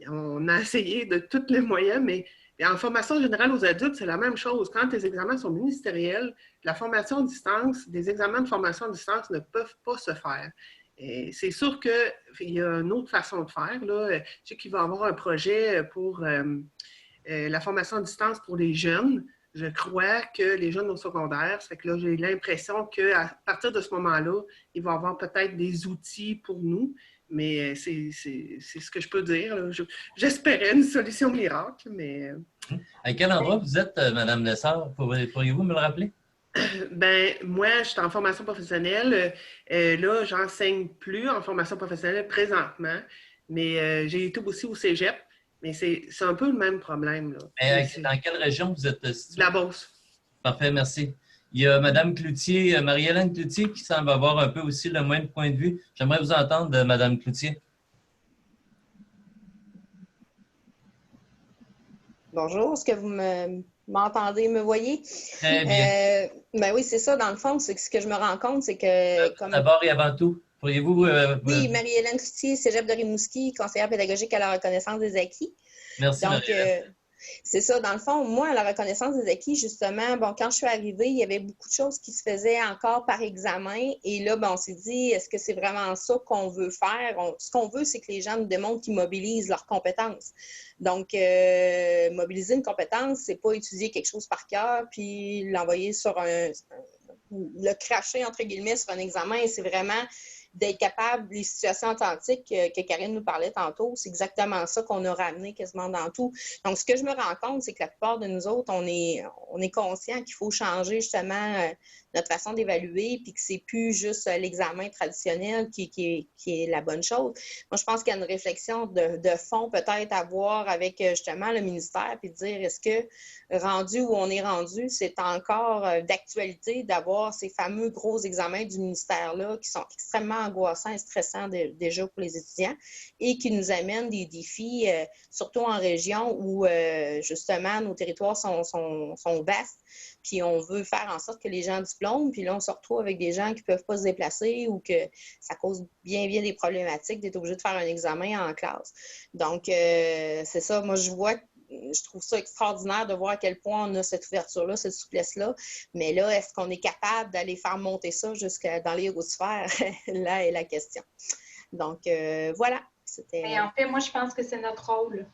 On a essayé de tous les moyens, mais en formation générale aux adultes, c'est la même chose. Quand les examens sont ministériels, la formation à distance, des examens de formation à distance ne peuvent pas se faire. C'est sûr qu'il y a une autre façon de faire. Là. Je sais qu'il va y avoir un projet pour la formation à distance pour les jeunes. Je crois que les jeunes au secondaire, ça fait que là, j'ai l'impression qu'à partir de ce moment-là, il va y avoir peut-être des outils pour nous, mais c'est ce que je peux dire. J'espérais une solution miracle, mais... À quel endroit vous êtes, Mme Lessard? Pourriez-vous me le rappeler? Ben moi, je suis en formation professionnelle. Là, j'enseigne plus en formation professionnelle présentement, mais j'ai été aussi au cégep. Mais c'est un peu le même problème. Là. Dans quelle région vous êtes situé? La Beauce. Parfait, merci. Il y a Mme Cloutier, Marie-Hélène Cloutier, qui semble avoir un peu aussi le même point de vue. J'aimerais vous entendre, Mme Cloutier. Bonjour, est-ce que vous m'entendez, me voyez? Très bien. Ben oui, c'est ça, dans le fond, c'est que ce que je me rends compte, c'est que... D'abord et avant tout, pourriez-vous... Oui, Marie-Hélène Cloutier, Cégep de Rimouski, conseillère pédagogique à la reconnaissance des acquis. Merci, donc, c'est ça, dans le fond, moi, à la reconnaissance des acquis, justement, bon, quand je suis arrivée, il y avait beaucoup de choses qui se faisaient encore par examen. Et là, on s'est dit, est-ce que c'est vraiment ça qu'on veut faire? Ce qu'on veut, c'est que les gens nous démontrent qu'ils mobilisent leurs compétences. Donc, mobiliser une compétence, c'est pas étudier quelque chose par cœur, puis l'envoyer sur le cracher, entre guillemets, sur un examen. C'est vraiment d'être capable, les situations authentiques que Karine nous parlait tantôt, c'est exactement ça qu'on a ramené quasiment dans tout. Donc, ce que je me rends compte, c'est que la plupart de nous autres, on est conscient qu'il faut changer justement notre façon d'évaluer, puis que c'est plus juste l'examen traditionnel qui est la bonne chose. Moi, je pense qu'il y a une réflexion de fond peut-être à voir avec justement le ministère, puis de dire, est-ce que rendu où on est rendu, c'est encore d'actualité d'avoir ces fameux gros examens du ministère-là qui sont extrêmement angoissants et stressants déjà pour les étudiants et qui nous amènent des défis, surtout en région où justement nos territoires sont vastes. Puis on veut faire en sorte que les gens diplôment, puis là, on se retrouve avec des gens qui ne peuvent pas se déplacer ou que ça cause bien des problématiques d'être obligé de faire un examen en classe. Donc, c'est ça. Moi, je trouve ça extraordinaire de voir à quel point on a cette ouverture-là, cette souplesse-là. Mais là, est-ce qu'on est capable d'aller faire monter ça jusqu'à dans les hautes sphères? Là est la question. Donc, voilà. Et en fait, moi, je pense que c'est notre rôle.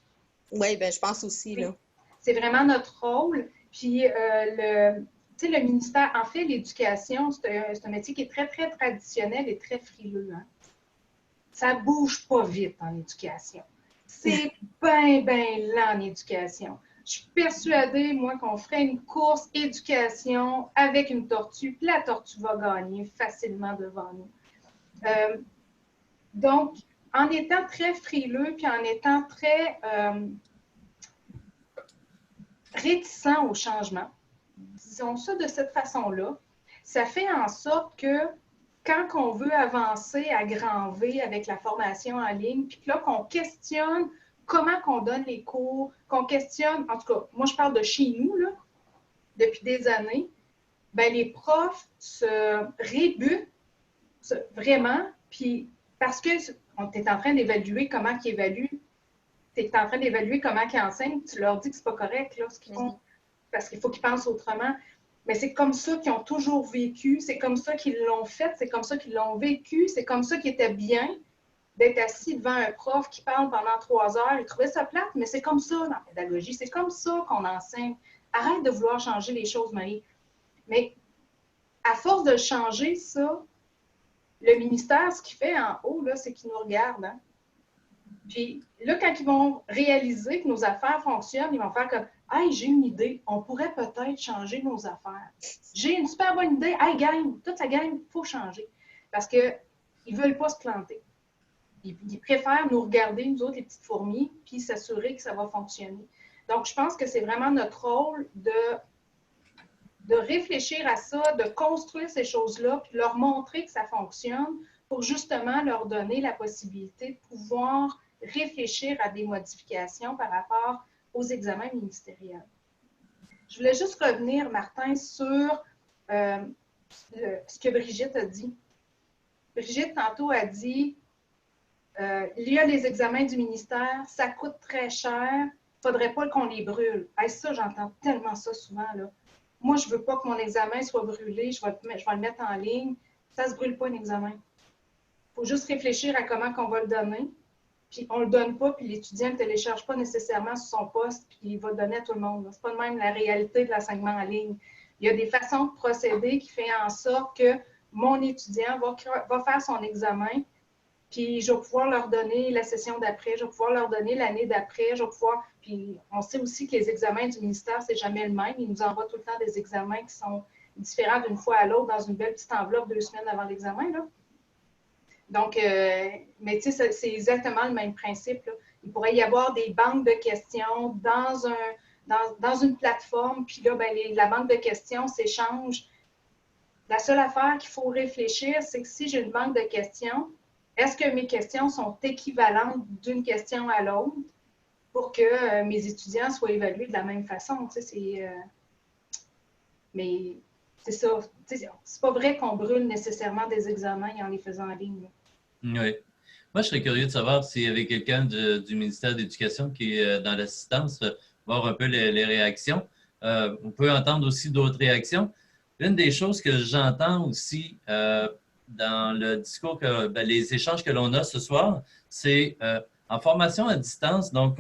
Oui, bien, je pense aussi. Oui. Là. C'est vraiment notre rôle. Puis, le ministère, en fait, l'éducation, c'est un métier qui est très, très traditionnel et très frileux. Hein? Ça ne bouge pas vite en éducation. C'est bien lent en éducation. Je suis persuadée, moi, qu'on ferait une course éducation avec une tortue, puis la tortue va gagner facilement devant nous. Donc, en étant très frileux, puis en étant très réticent au changement, disons ça de cette façon-là, ça fait en sorte que quand on veut avancer à grand V avec la formation en ligne, puis là qu'on questionne comment qu'on donne les cours, qu'on questionne, en tout cas, moi je parle de chez nous, là, depuis des années, bien les profs se rébutent vraiment, puis parce que on est en train d'évaluer comment ils évaluent, tu es en train d'évaluer comment ils enseignent, tu leur dis que c'est pas correct, là, ce qu'ils font, parce qu'il faut qu'ils pensent autrement. Mais c'est comme ça qu'ils ont toujours vécu, c'est comme ça qu'ils l'ont fait, c'est comme ça qu'ils l'ont vécu, c'est comme ça qu'ils étaient bien d'être assis devant un prof qui parle pendant 3 heures. Ils trouvaient ça plate, mais c'est comme ça dans la pédagogie, c'est comme ça qu'on enseigne. Arrête de vouloir changer les choses, Marie. Mais à force de changer ça, le ministère, ce qu'il fait en haut, là, c'est qu'il nous regarde. Hein? Puis là, quand ils vont réaliser que nos affaires fonctionnent, ils vont faire comme « Hey, j'ai une idée, on pourrait peut-être changer nos affaires. J'ai une super bonne idée, hey, gang, toute la gang, il faut changer. » Parce qu'ils ne veulent pas se planter. Ils préfèrent nous regarder, nous autres, les petites fourmis, puis s'assurer que ça va fonctionner. Donc, je pense que c'est vraiment notre rôle de réfléchir à ça, de construire ces choses-là, puis leur montrer que ça fonctionne pour justement leur donner la possibilité de pouvoir réfléchir à des modifications par rapport aux examens ministériels. Je voulais juste revenir, Martin, sur ce que Brigitte a dit. Brigitte, tantôt, a dit il y a les examens du ministère, ça coûte très cher, il ne faudrait pas qu'on les brûle. Hey, ça, j'entends tellement ça souvent, là. Moi, je ne veux pas que mon examen soit brûlé, je vais le mettre en ligne. Ça ne se brûle pas, un examen. Il faut juste réfléchir à comment on va le donner. Puis on ne le donne pas, puis l'étudiant ne télécharge pas nécessairement sur son poste, puis il va le donner à tout le monde. Ce n'est pas de même la réalité de l'enseignement en ligne. Il y a des façons de procéder qui font en sorte que mon étudiant va faire son examen, puis je vais pouvoir leur donner la session d'après, je vais pouvoir leur donner l'année d'après, je vais pouvoir... Puis on sait aussi que les examens du ministère, c'est jamais le même. Ils nous envoient tout le temps des examens qui sont différents d'une fois à l'autre dans une belle petite enveloppe 2 semaines avant l'examen, là. Donc, mais tu sais, c'est exactement le même principe, là. Il pourrait y avoir des banques de questions dans une plateforme, puis là, ben, la banque de questions s'échange. La seule affaire qu'il faut réfléchir, c'est que si j'ai une banque de questions, est-ce que mes questions sont équivalentes d'une question à l'autre pour que mes étudiants soient évalués de la même façon? Tu sais, mais c'est ça. C'est pas vrai qu'on brûle nécessairement des examens en les faisant en ligne, là. Oui. Moi, je serais curieux de savoir s'il y avait quelqu'un du ministère de l'Éducation qui est dans l'assistance, voir un peu les réactions. On peut entendre aussi d'autres réactions. Une des choses que j'entends aussi dans le discours, les échanges que l'on a ce soir, c'est en formation à distance. Donc,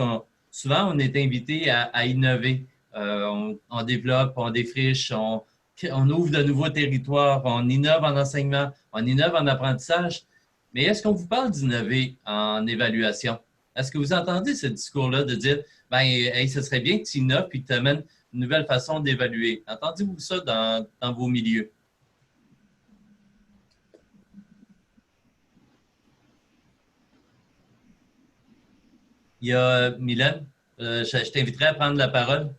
souvent, on est invité à innover. On développe, on défriche, on ouvre de nouveaux territoires, on innove en enseignement, on innove en apprentissage. Mais est-ce qu'on vous parle d'innover en évaluation? Est-ce que vous entendez ce discours-là de dire, ben, hey, ce serait bien que tu innoves et que tu amènes une nouvelle façon d'évaluer? Entendez-vous ça dans vos milieux? Il y a Mylène, je t'inviterai à prendre la parole.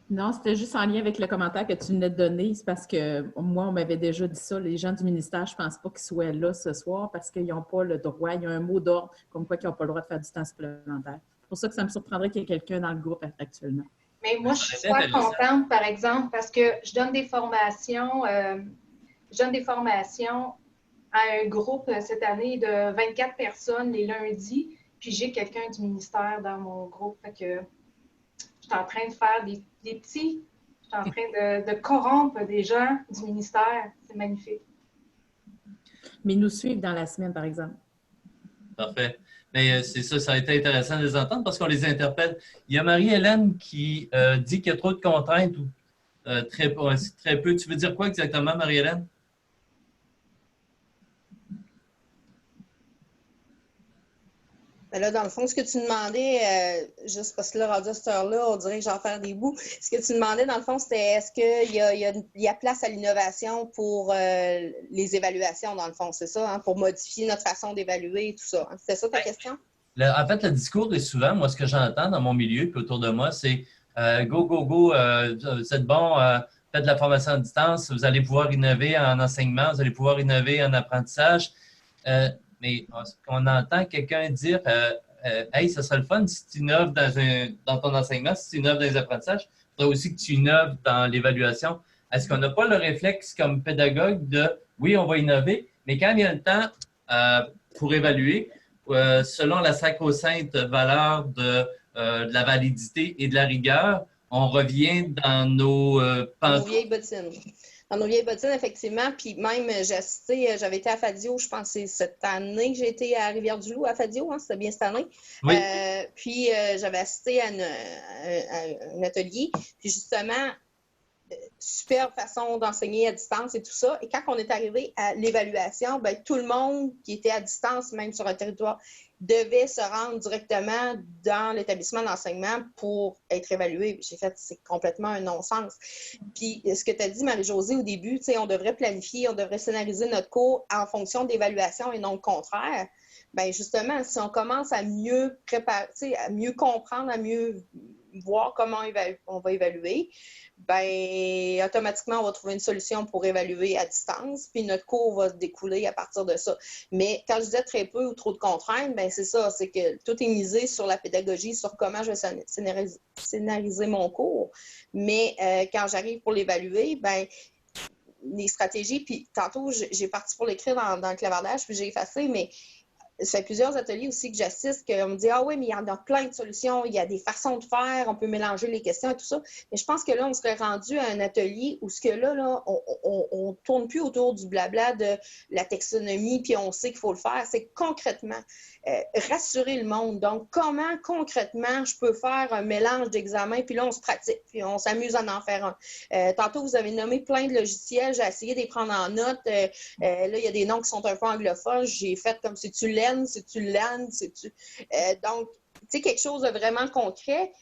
Non, c'était juste en lien avec le commentaire que tu venais de donner. C'est parce que moi, on m'avait déjà dit ça. Les gens du ministère, je ne pense pas qu'ils soient là ce soir parce qu'ils n'ont pas le droit. Il y a un mot d'ordre comme quoi ils n'ont pas le droit de faire du temps supplémentaire. C'est pour ça que ça me surprendrait qu'il y ait quelqu'un dans le groupe actuellement. Mais moi, je suis super contente, par exemple, parce que je donne des formations à un groupe cette année de 24 personnes les lundis, puis j'ai quelqu'un du ministère dans mon groupe. Fait que je suis en train de faire des petits, je suis en train de corrompre des gens du ministère. C'est magnifique. Mais ils nous suivent dans la semaine, par exemple. Parfait. Mais c'est ça, ça a été intéressant de les entendre parce qu'on les interpelle. Il y a Marie-Hélène qui dit qu'il y a trop de contraintes ou très peu. Tu veux dire quoi exactement, Marie-Hélène? Ben là, dans le fond, ce que tu demandais, juste parce que là, rendu à cette heure-là, on dirait que j'en perds des bouts. Ce que tu demandais, dans le fond, c'était est-ce qu'il y a place à l'innovation pour les évaluations, dans le fond, c'est ça, hein, pour modifier notre façon d'évaluer et tout ça. Hein? C'était ça ta question? En fait, le discours est souvent, moi, ce que j'entends dans mon milieu et autour de moi, c'est go, go, go, vous êtes bon, faites de la formation à distance, vous allez pouvoir innover en enseignement, vous allez pouvoir innover en apprentissage. Mais on entend quelqu'un dire hey, ça serait le fun si tu innoves dans ton enseignement, si tu innoves dans les apprentissages, il faudrait aussi que tu innoves dans l'évaluation. Est-ce qu'on n'a pas le réflexe comme pédagogue de oui, on va innover, mais quand il y a le temps pour évaluer, selon la sacro-sainte valeur de la validité et de la rigueur, on revient dans nos vieilles bottines. Dans nos vieilles bottines, effectivement. Puis même, j'avais été à Fadio, je pense que c'est cette année que j'ai été à Rivière-du-Loup à Fadio, hein, c'était bien cette année. Oui. Puis j'avais assisté à un atelier. Puis justement, superbe façon d'enseigner à distance et tout ça. Et quand on est arrivé à l'évaluation, ben, tout le monde qui était à distance, même sur un territoire, devait se rendre directement dans l'établissement d'enseignement pour être évalué. J'ai fait, c'est complètement un non-sens. Puis, ce que tu as dit, Marie-Josée, au début, on devrait planifier, on devrait scénariser notre cours en fonction d'évaluation et non le contraire. Bien, justement, si on commence à mieux préparer, à mieux comprendre, à mieux voir comment on va évaluer, ben automatiquement, on va trouver une solution pour évaluer à distance, puis notre cours va se découler à partir de ça. Mais quand je disais très peu ou trop de contraintes, ben c'est ça, c'est que tout est misé sur la pédagogie, sur comment je vais scénariser mon cours. Mais quand j'arrive pour l'évaluer, ben les stratégies, puis tantôt, j'ai parti pour l'écrire dans le clavardage, puis j'ai effacé, mais ça fait plusieurs ateliers aussi que j'assiste, qu'on me dit « Ah oui, mais il y en a plein de solutions, il y a des façons de faire, on peut mélanger les questions et tout ça. » Mais je pense que là, on serait rendu à un atelier où ce que là on ne tourne plus autour du blabla de la taxonomie, puis on sait qu'il faut le faire. C'est concrètement rassurer le monde. Donc, comment concrètement je peux faire un mélange d'examens, puis là, on se pratique, puis on s'amuse à en faire un. Tantôt, vous avez nommé plein de logiciels, j'ai essayé de les prendre en note. Là, il y a des noms qui sont un peu anglophones. J'ai fait comme si tu l'aimes, si tu l'aimes, si tu... donc, tu sais, quelque chose de vraiment concret.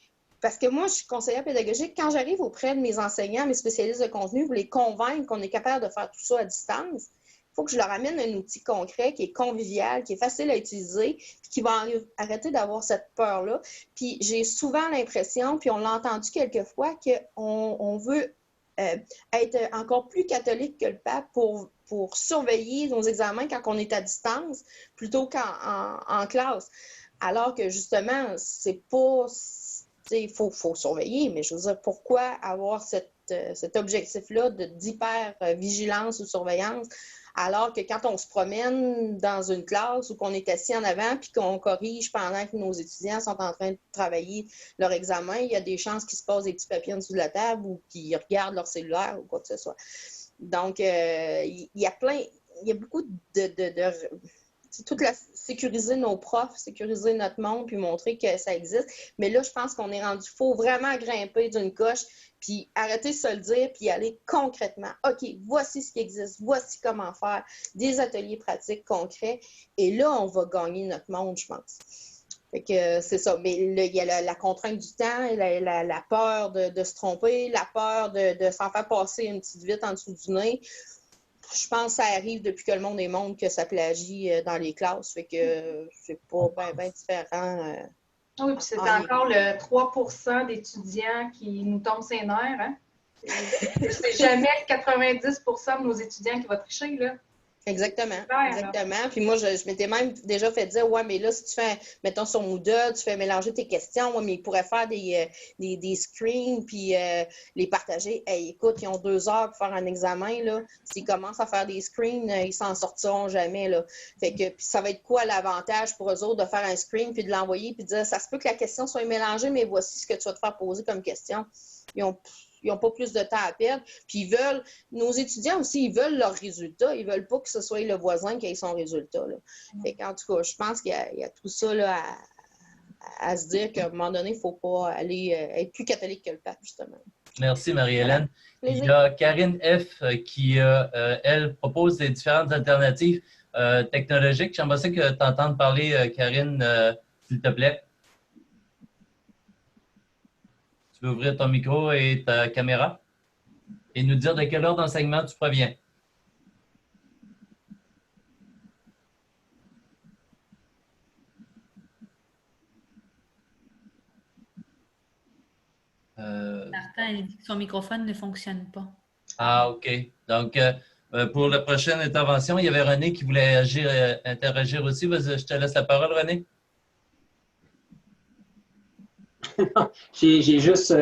Parce que moi, je suis conseillère pédagogique. Quand j'arrive auprès de mes enseignants, mes spécialistes de contenu, pour les convaincre qu'on est capable de faire tout ça à distance, il faut que je leur amène un outil concret qui est convivial, qui est facile à utiliser, puis qui va arrêter d'avoir cette peur-là. Puis j'ai souvent l'impression, puis on l'a entendu quelquefois, qu'on veut être encore plus catholique que le pape pour surveiller nos examens quand on est à distance plutôt qu'en classe. Alors que justement, c'est pas... Il faut surveiller, mais je veux dire, pourquoi avoir cet objectif-là d'hyper-vigilance ou surveillance, alors que quand on se promène dans une classe ou qu'on est assis en avant puis qu'on corrige pendant que nos étudiants sont en train de travailler leur examen, il y a des chances qu'ils se posent des petits papiers en dessous de la table ou qu'ils regardent leur cellulaire ou quoi que ce soit. Donc, il y a beaucoup c'est toute sécuriser nos profs, sécuriser notre monde, puis montrer que ça existe. Mais là, je pense qu'on est rendu, il faut vraiment grimper d'une coche, puis arrêter de se le dire, puis aller concrètement. OK, voici ce qui existe, voici comment faire, des ateliers pratiques concrets, et là, on va gagner notre monde, je pense. Fait que c'est ça. Mais là, il y a la contrainte du temps, la peur de se tromper, la peur de s'en faire passer une petite vite en dessous du nez. Je pense que ça arrive depuis que le monde est monde que ça plagie dans les classes. Fait que c'est pas bien différent. Oui, puis c'est encore le 3 % d'étudiants qui nous tombent ses nerfs. Hein? C'est jamais 90 % de nos étudiants qui vont tricher, là. Exactement, exactement. Puis moi, je m'étais même déjà fait dire, ouais, mais là, si tu fais, mettons sur Moodle, tu fais mélanger tes questions, ouais, mais ils pourraient faire des screens puis les partager. Hey, écoute, ils ont 2 heures pour faire un examen, là. S'ils commencent à faire des screens, ils s'en sortiront jamais, là. Fait que puis ça va être quoi l'avantage pour eux autres de faire un screen puis de l'envoyer puis de dire, ça se peut que la question soit mélangée, mais voici ce que tu vas te faire poser comme question. Ils n'ont pas plus de temps à perdre. Puis nos étudiants aussi, ils veulent leurs résultats. Ils ne veulent pas que ce soit le voisin qui ait son résultat. Là. Fait qu'en tout cas, je pense qu'il y a tout ça là, à se dire qu'à un moment donné, il ne faut pas aller être plus catholique que le pape, justement. Merci, Marie-Hélène. Il y a Karine F. qui, elle, propose des différentes alternatives technologiques. J'aimerais ça que tu entendes parler, Karine, s'il te plaît. Tu peux ouvrir ton micro et ta caméra et nous dire de quelle heure d'enseignement tu proviens. Martin, elle dit que son microphone ne fonctionne pas. Ah, OK. Donc, pour la prochaine intervention, il y avait René qui voulait interagir aussi. Vas-y, je te laisse la parole, René. J'ai juste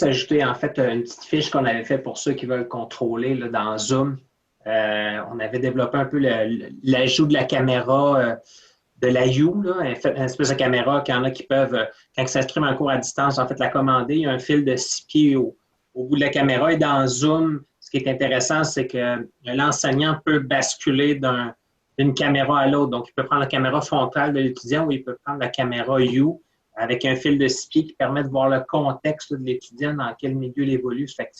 ajouté en fait une petite fiche qu'on avait faite pour ceux qui veulent contrôler là, dans Zoom. On avait développé un peu l'ajout de la caméra de la U, là, une espèce de caméra qu'il y en a qui peuvent, quand ils s'instrument un cours à distance, en fait, la commander. Il y a un fil de 6 pieds au bout de la caméra. Et dans Zoom, ce qui est intéressant, c'est que l'enseignant peut basculer d'une caméra à l'autre. Donc, il peut prendre la caméra frontale de l'étudiant ou il peut prendre la caméra U avec un fil de 6 pieds qui permet de voir le contexte de l'étudiant, dans quel milieu il évolue. Fait que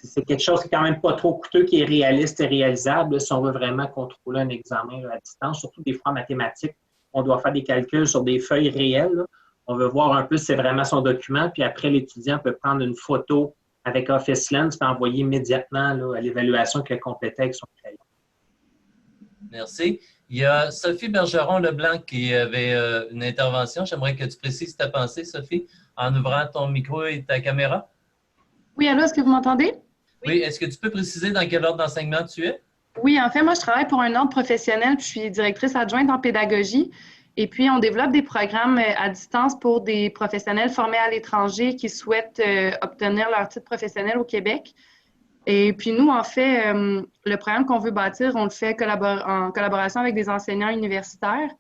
c'est quelque chose qui est quand même pas trop coûteux, qui est réaliste et réalisable si on veut vraiment contrôler un examen à distance, surtout des fois en mathématiques. On doit faire des calculs sur des feuilles réelles. Là. On veut voir un peu si c'est vraiment son document, puis après, l'étudiant peut prendre une photo avec Office Lens et envoyer immédiatement là, à l'évaluation qu'il a complétée avec son crayon. Merci. Il y a Sophie Bergeron-Leblanc qui avait une intervention. J'aimerais que tu précises ta pensée, Sophie. en ouvrant ton micro et ta caméra. Oui, allô, est-ce que vous m'entendez? Oui, est-ce que tu peux préciser dans quel ordre d'enseignement tu es? Oui, en fait, moi, je travaille pour un ordre professionnel, puis je suis directrice adjointe en pédagogie. Et puis, on développe des programmes à distance pour des professionnels formés à l'étranger qui souhaitent obtenir leur titre professionnel au Québec. Et puis, nous, en fait, le programme qu'on veut bâtir, on le fait en collaboration avec des enseignants universitaires.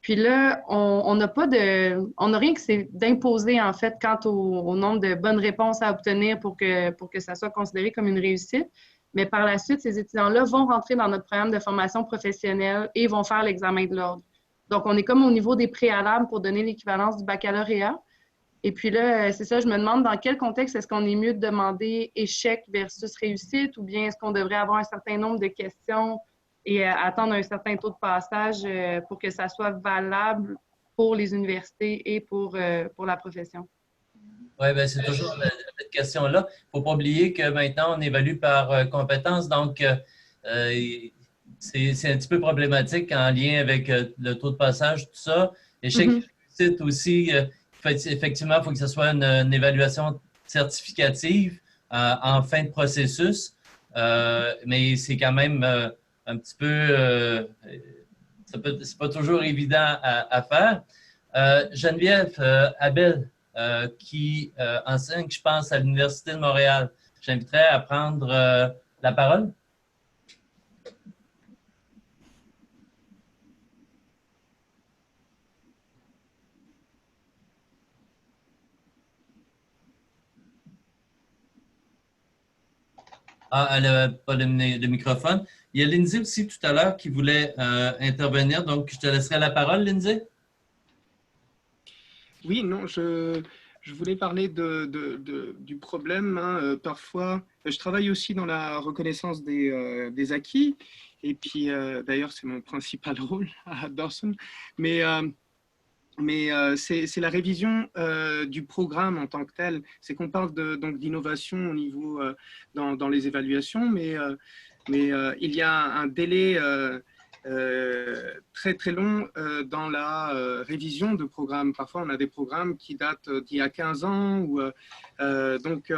Puis là, on n'a rien que c'est d'imposer, en fait, quant au nombre de bonnes réponses à obtenir pour que ça soit considéré comme une réussite. Mais par la suite, ces étudiants-là vont rentrer dans notre programme de formation professionnelle et vont faire l'examen de l'ordre. Donc, on est comme au niveau des préalables pour donner l'équivalence du baccalauréat. Et puis là, c'est ça, je me demande dans quel contexte est-ce qu'on est mieux de demander échec versus réussite ou bien est-ce qu'on devrait avoir un certain nombre de questions et attendre un certain taux de passage pour que ça soit valable pour les universités et pour la profession. Oui, bien, c'est toujours cette question-là. Il ne faut pas oublier que maintenant, on évalue par compétences. Donc, c'est un petit peu problématique en lien avec le taux de passage, tout ça. Échec réussite aussi, effectivement, il faut que ce soit une évaluation certificative en fin de processus. Mais c'est quand même un petit peu... c'est pas toujours évident à faire. Geneviève Abel, qui enseigne, je pense, à l'Université de Montréal. J'inviterais à prendre la parole. Ah, elle n'a pas le microphone. Il y a Lindsay aussi tout à l'heure qui voulait intervenir, donc je te laisserai la parole, Lindsay. Oui, non, je voulais parler du problème. Hein. Parfois, je travaille aussi dans la reconnaissance des acquis, et puis d'ailleurs, c'est mon principal rôle à Dawson. Mais c'est la révision du programme en tant que tel. C'est qu'on parle donc d'innovation au niveau dans les évaluations, mais il y a un délai très très long dans la révision de programmes. Parfois, on a des programmes qui datent d'il y a 15 ans. Donc,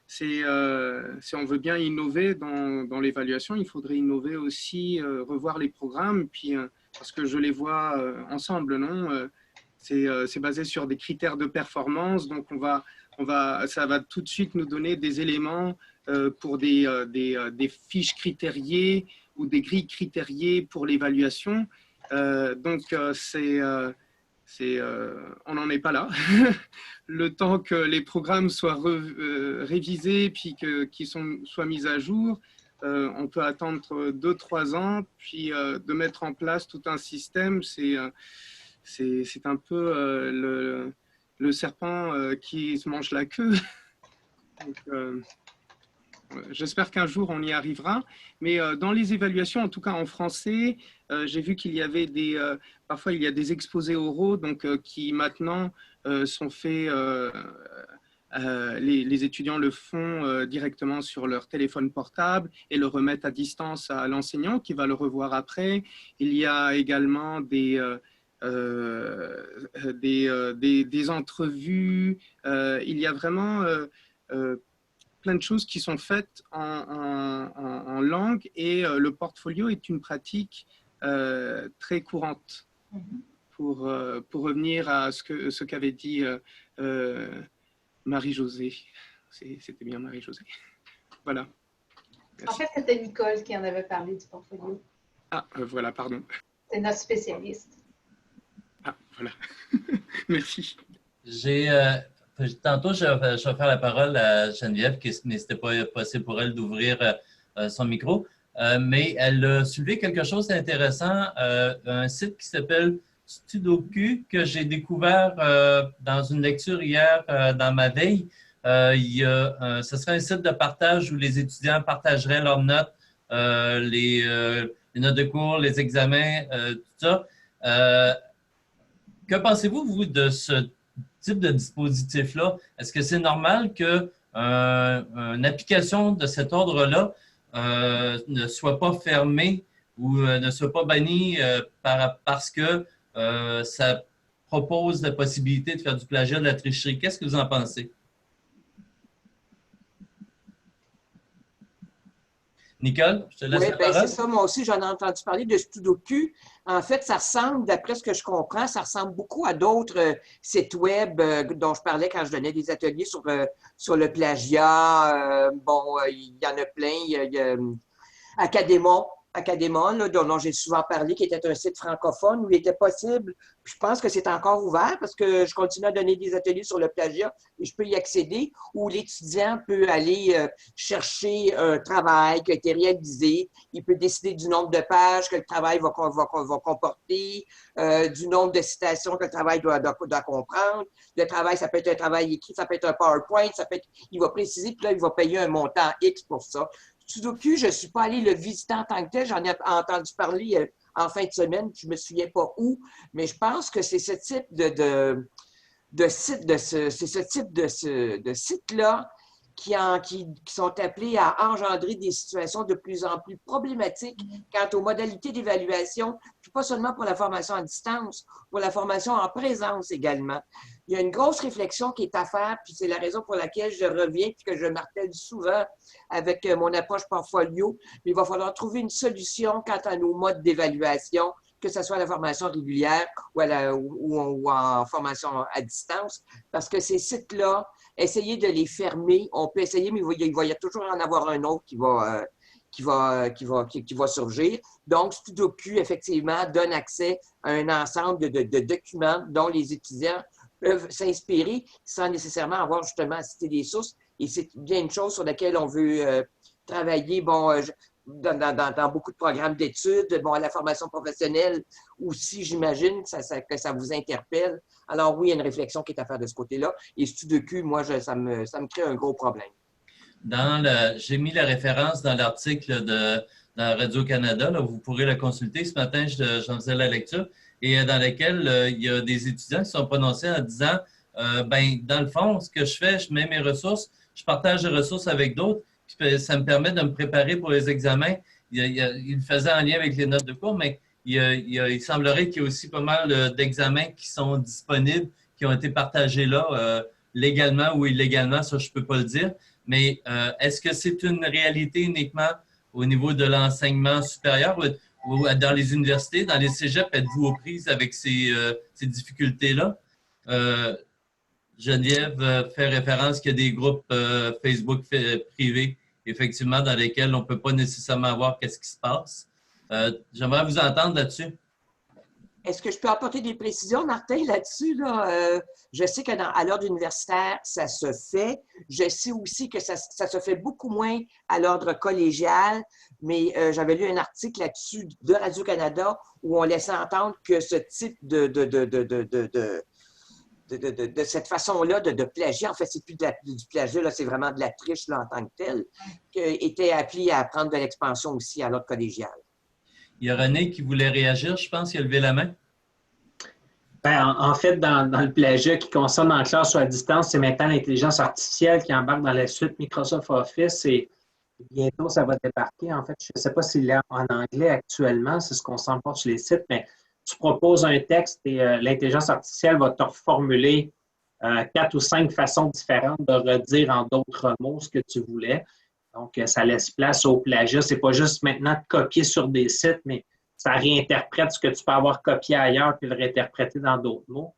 si on veut bien innover dans l'évaluation, il faudrait innover aussi, revoir les programmes, puis, parce que je les vois ensemble, non c'est basé sur des critères de performance, donc ça va tout de suite nous donner des éléments pour des fiches critériées ou des grilles critériées pour l'évaluation. Donc, on n'en est pas là. Le temps que les programmes soient révisés puis qu'ils soient mis à jour, on peut attendre 2-3 ans, puis de mettre en place tout un système, c'est un peu le serpent qui se mange la queue. Donc, j'espère qu'un jour on y arrivera. Mais dans les évaluations, en tout cas en français, j'ai vu qu'il y avait parfois il y a des exposés oraux donc, qui maintenant sont faits, les étudiants le font directement sur leur téléphone portable et le remettent à distance à l'enseignant qui va le revoir après. Il y a également des entrevues, il y a vraiment plein de choses qui sont faites en langue et le portfolio est une pratique très courante. Pour revenir à ce qu'avait dit Marie-Josée. C'était bien Marie-Josée. Voilà. Merci. En fait, c'était Nicole qui en avait parlé du portfolio. Ah, voilà, pardon. C'est notre spécialiste. Ah, voilà. Merci. Tantôt, je vais faire la parole à Geneviève, mais ce n'était pas possible pour elle d'ouvrir son micro. Mais elle a soulevé quelque chose d'intéressant, un site qui s'appelle Sudoku, que j'ai découvert dans une lecture hier dans ma veille. Ce serait un site de partage où les étudiants partageraient leurs notes, les notes de cours, les examens, tout ça. Que pensez-vous, vous, de ce type de dispositif-là? Est-ce que c'est normal qu'une application de cet ordre-là ne soit pas fermée ou ne soit pas bannie parce que ça propose la possibilité de faire du plagiat, de la tricherie. Qu'est-ce que vous en pensez? Nicole, je te laisse la parole. C'est ça, moi aussi, j'en ai entendu parler de Sudoku. En fait, ça ressemble, d'après ce que je comprends, ça ressemble beaucoup à d'autres sites web dont je parlais quand je donnais des ateliers sur le plagiat. Il y en a plein. Il y a Académon, là, dont j'ai souvent parlé, qui était un site francophone où il était possible, puis je pense que c'est encore ouvert parce que je continue à donner des ateliers sur le plagiat et je peux y accéder, où l'étudiant peut aller chercher un travail qui a été réalisé, il peut décider du nombre de pages que le travail va comporter, du nombre de citations que le travail doit comprendre. Le travail, ça peut être un travail écrit, ça peut être un PowerPoint, il va préciser, puis là, il va payer un montant X pour ça. Sudoku, je ne suis pas allée le visiter en tant que tel. J'en ai entendu parler en fin de semaine. Je ne me souviens pas où, mais je pense que c'est ce type de site-là qui sont appelés à engendrer des situations de plus en plus problématiques quant aux modalités d'évaluation, puis pas seulement pour la formation à distance, pour la formation en présence également. Il y a une grosse réflexion qui est à faire, puis c'est la raison pour laquelle je reviens, puis que je martèle souvent avec mon approche portfolio. Mais il va falloir trouver une solution quant à nos modes d'évaluation, que ce soit à la formation régulière ou en formation à distance, parce que ces sites-là, essayer de les fermer, on peut essayer, mais il va y toujours en avoir un autre qui va surgir. Donc, Sudoku, effectivement, donne accès à un ensemble de documents dont les étudiants peuvent s'inspirer sans nécessairement avoir justement à citer des sources. Et c'est bien une chose sur laquelle on veut travailler, dans beaucoup de programmes d'études, à la formation professionnelle aussi, j'imagine que ça vous interpelle. Alors oui, il y a une réflexion qui est à faire de ce côté-là. Et Sudoku, moi, ça me crée un gros problème. J'ai mis la référence dans l'article dans Radio-Canada. Là, vous pourrez la consulter. Ce matin, j'en faisais la lecture. Et dans laquelle il y a des étudiants qui sont prononcés en disant dans le fond, ce que je fais, je mets mes ressources, je partage les ressources avec d'autres, puis ça me permet de me préparer pour les examens. Il le faisait en lien avec les notes de cours, mais il semblerait qu'il y ait aussi pas mal d'examens qui sont disponibles, qui ont été partagés là, légalement ou illégalement, ça je ne peux pas le dire. Mais est-ce que c'est une réalité uniquement au niveau de l'enseignement supérieur ou dans les universités, dans les cégeps, êtes-vous aux prises avec ces difficultés-là? Geneviève fait référence qu'il y a des groupes Facebook privés, effectivement, dans lesquels on ne peut pas nécessairement voir qu'est-ce qui se passe. J'aimerais vous entendre là-dessus. Est-ce que je peux apporter des précisions, Martin, là-dessus? Je sais qu'à l'ordre universitaire, ça se fait. Je sais aussi que ça se fait beaucoup moins à l'ordre collégial, mais j'avais lu un article là-dessus de Radio-Canada où on laissait entendre que ce type de cette façon-là de plagiat, en fait, c'est plus du plagiat, c'est vraiment de la triche là, en tant que telle, était appelé à prendre de l'expansion aussi à l'ordre collégial. Il y a René qui voulait réagir, je pense, il a levé la main. En fait, dans le plagiat qui concerne en classe ou à distance, c'est maintenant l'intelligence artificielle qui embarque dans la suite Microsoft Office et bientôt, ça va débarquer. En fait, je ne sais pas s'il est en anglais actuellement, c'est ce qu'on sent pas sur les sites, mais tu proposes un texte et l'intelligence artificielle va te reformuler 4 ou 5 façons différentes de redire en d'autres mots ce que tu voulais. Donc, ça laisse place au plagiat. Ce n'est pas juste maintenant de copier sur des sites, mais ça réinterprète ce que tu peux avoir copié ailleurs puis le réinterpréter dans d'autres mots.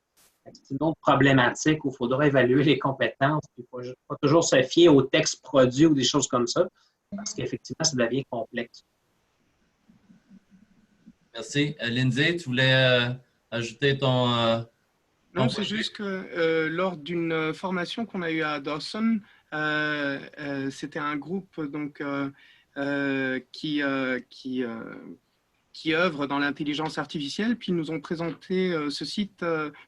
C'est une autre problématique où il faudra évaluer les compétences. Il ne faut pas toujours se fier aux textes produits ou des choses comme ça, parce qu'effectivement, ça devient complexe. Merci. Lindsay, tu voulais ajouter ton... Non, c'est juste que lors d'une formation qu'on a eue à Dawson, c'était un groupe donc, qui œuvre dans l'intelligence artificielle, puis ils nous ont présenté ce site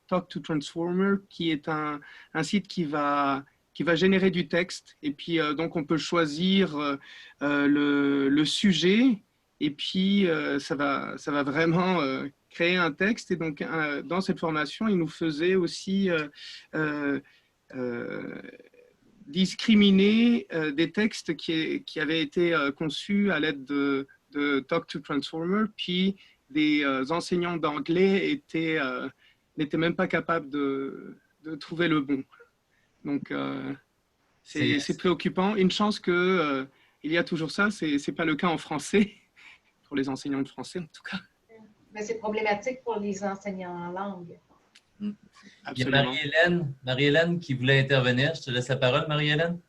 Talk to Transformer, qui est un site qui va générer du texte. Et puis, donc, on peut choisir le sujet, et puis ça va vraiment créer un texte. Et donc, dans cette formation, il nous faisait aussi discriminer des textes qui avaient été conçus à l'aide de Talk to Transformer, puis des enseignants d'anglais étaient n'était même pas capable de trouver le bon. Donc, c'est préoccupant. Une chance qu'il y a toujours ça. Ce n'est pas le cas en français, pour les enseignants de français en tout cas. Mais c'est problématique pour les enseignants en langue. Absolument. Il y a Marie-Hélène qui voulait intervenir. Je te laisse la parole, Marie-Hélène.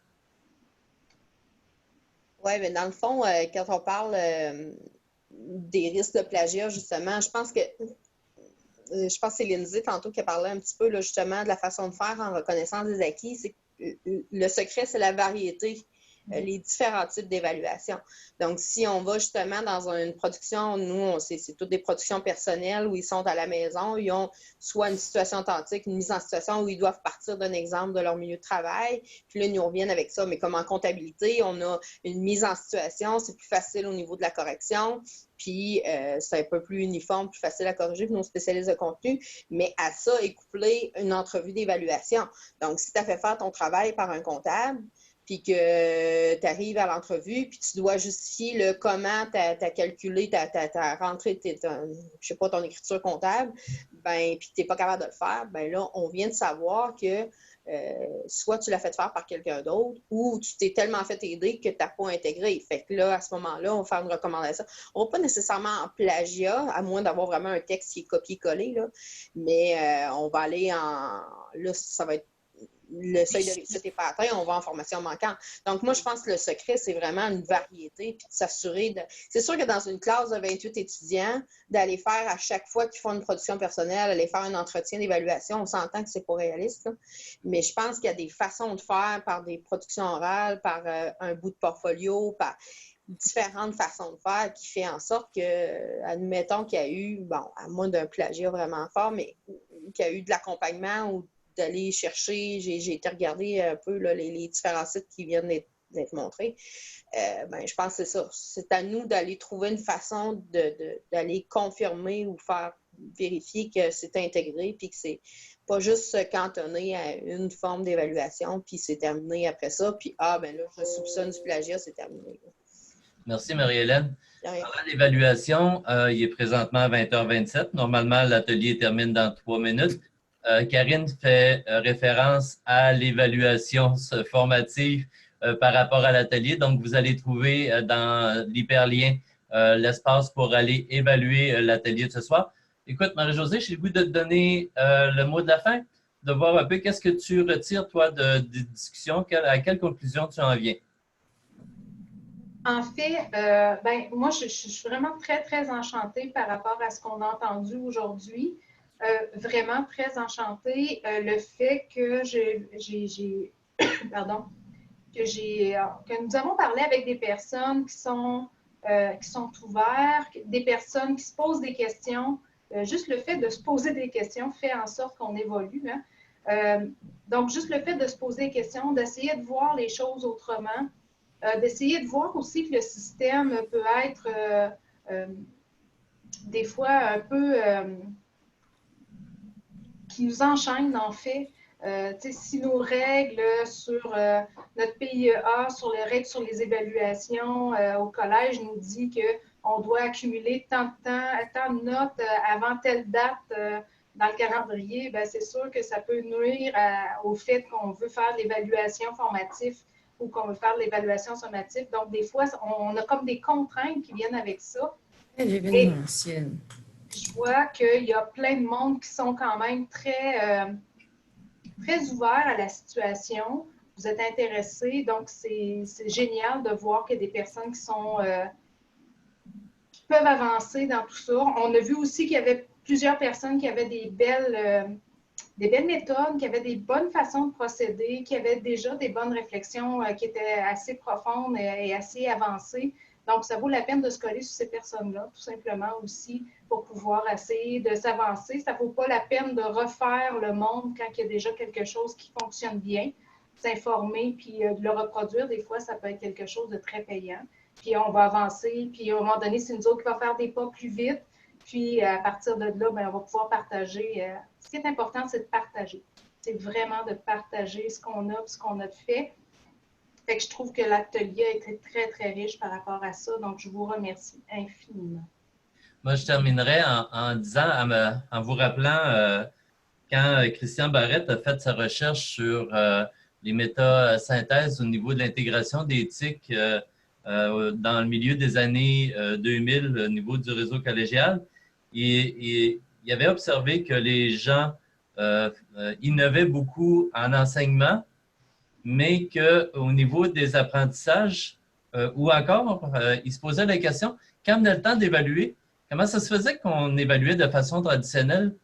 Oui, mais dans le fond, quand on parle des risques de plagiat, justement, je pense que c'est Lindsay tantôt qui a parlé un petit peu là, justement de la façon de faire en reconnaissance des acquis. C'est le secret, c'est la variété, les différents types d'évaluation. Donc, si on va justement dans une production, nous, c'est toutes des productions personnelles où ils sont à la maison, ils ont soit une situation authentique, une mise en situation où ils doivent partir d'un exemple de leur milieu de travail, puis là, ils nous reviennent avec ça. Mais comme en comptabilité, on a une mise en situation, c'est plus facile au niveau de la correction, puis c'est un peu plus uniforme, plus facile à corriger pour nos spécialistes de contenu, mais à ça est couplé une entrevue d'évaluation. Donc, si tu as fait faire ton travail par un comptable, puis que tu arrives à l'entrevue, puis tu dois justifier comment tu as calculé, tu as rentré ton écriture comptable, ben, puis tu n'es pas capable de le faire, ben là, on vient de savoir que soit tu l'as fait faire par quelqu'un d'autre ou tu t'es tellement fait aider que tu n'as pas intégré. Fait que là, à ce moment-là, on va faire une recommandation. On ne va pas nécessairement en plagiat, à moins d'avoir vraiment un texte qui est copié-collé, là, mais on va aller en... Là, ça va être le seuil de réussite n'est pas atteint, on va en formation manquante. Donc, moi, je pense que le secret, c'est vraiment une variété, puis de s'assurer de... C'est sûr que dans une classe de 28 étudiants, d'aller faire à chaque fois qu'ils font une production personnelle, aller faire un entretien d'évaluation, on s'entend que c'est pas réaliste, là. Mais je pense qu'il y a des façons de faire par des productions orales, par un bout de portfolio, par différentes façons de faire qui fait en sorte que, admettons qu'il y a eu, bon, à moins d'un plagiat vraiment fort, mais qu'il y a eu de l'accompagnement ou d'aller chercher, j'ai été regarder un peu là, les différents sites qui viennent d'être montrés. Ben, je pense que c'est ça. C'est à nous d'aller trouver une façon d'aller confirmer ou faire vérifier que c'est intégré puis que c'est pas juste se cantonner à une forme d'évaluation puis c'est terminé après ça. Puis, ben là, je soupçonne du plagiat, c'est terminé. Merci, Marie-Hélène. Parlant d'évaluation, il est présentement 20h27. Normalement, l'atelier termine dans 3 minutes. Karine fait référence à l'évaluation formative par rapport à l'atelier. Donc, vous allez trouver dans l'hyperlien l'espace pour aller évaluer l'atelier de ce soir. Écoute, Marie-Josée, j'ai le goût de te donner le mot de la fin, de voir un peu qu'est-ce que tu retires, toi, de discussion, à quelle conclusion tu en viens. En fait, moi, je suis vraiment très, très enchantée par rapport à ce qu'on a entendu aujourd'hui. Vraiment très enchantée. Le fait que que nous avons parlé avec des personnes qui sont ouvertes, des personnes qui se posent des questions. Juste le fait de se poser des questions fait en sorte qu'on évolue. Hein. Donc, juste le fait de se poser des questions, d'essayer de voir les choses autrement, d'essayer de voir aussi que le système peut être des fois un peu... qui nous enchaîne, en fait. Si nos règles sur notre PIEA, sur les règles sur les évaluations au collège nous dit qu'on doit accumuler tant de temps, tant de notes avant telle date dans le calendrier, bien, c'est sûr que ça peut nuire au fait qu'on veut faire l'évaluation formative ou qu'on veut faire l'évaluation sommative. Donc, des fois, on a comme des contraintes qui viennent avec ça. L'événementiel. Je vois qu'il y a plein de monde qui sont quand même très, très ouverts à la situation. Vous êtes intéressés, donc c'est génial de voir qu'il y a des personnes qui peuvent avancer dans tout ça. On a vu aussi qu'il y avait plusieurs personnes qui avaient des belles méthodes, qui avaient des bonnes façons de procéder, qui avaient déjà des bonnes réflexions qui étaient assez profondes et assez avancées. Donc, ça vaut la peine de se coller sur ces personnes-là, tout simplement aussi, pour pouvoir essayer de s'avancer. Ça ne vaut pas la peine de refaire le monde quand il y a déjà quelque chose qui fonctionne bien. S'informer puis de le reproduire, des fois, ça peut être quelque chose de très payant. Puis on va avancer, puis à un moment donné, c'est nous autres qui va faire des pas plus vite. Puis à partir de là, bien, on va pouvoir partager. Ce qui est important, c'est de partager. C'est vraiment de partager ce qu'on a et ce qu'on a fait. Fait que je trouve que l'atelier a été très, très riche par rapport à ça. Donc, je vous remercie infiniment. Moi, je terminerai en disant, en vous rappelant quand Christian Barrette a fait sa recherche sur les métasynthèses au niveau de l'intégration d'éthique dans le milieu des années 2000 au niveau du réseau collégial, il avait observé que les gens innovaient beaucoup en enseignement, mais qu'au niveau des apprentissages, ou encore, ils se posaient la question, quand venait le temps d'évaluer, comment ça se faisait qu'on évaluait de façon traditionnelle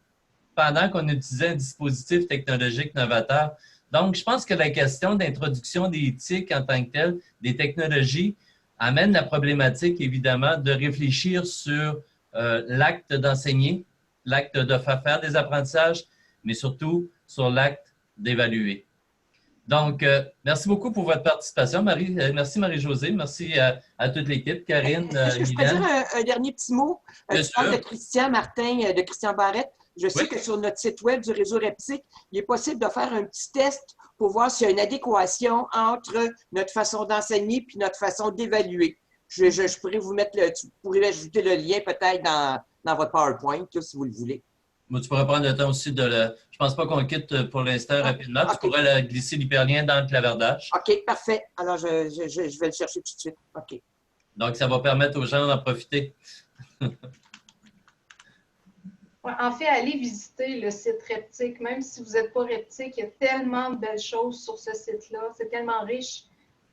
pendant qu'on utilisait un dispositif technologique novateur? Donc, je pense que la question d'introduction des éthiques en tant que telle, des technologies, amène la problématique, évidemment, de réfléchir sur l'acte d'enseigner, l'acte de faire des apprentissages, mais surtout sur l'acte d'évaluer. Donc, merci beaucoup pour votre participation, Marie. Merci, Marie-Josée. Merci à toute l'équipe. Karine, est-ce que je peux dire un dernier petit mot? Bien Tu parles de Christian Martin, de Christian Barrette. Je sais que sur notre site web du réseau REPSIC, il est possible de faire un petit test pour voir s'il y a une adéquation entre notre façon d'enseigner et notre façon d'évaluer. Je pourrais vous mettre tu pourrais ajouter le lien peut-être dans votre PowerPoint, là, si vous le voulez. Moi, tu pourrais prendre le temps aussi de le... Je pense pas qu'on le quitte pour l'instant rapidement. Okay. Tu pourrais glisser l'hyperlien dans le clavardage. OK, parfait. Alors, je vais le chercher tout de suite. OK. Donc, ça va permettre aux gens d'en profiter. En fait, allez visiter le site Reptic. Même si vous n'êtes pas Reptic, il y a tellement de belles choses sur ce site-là. C'est tellement riche.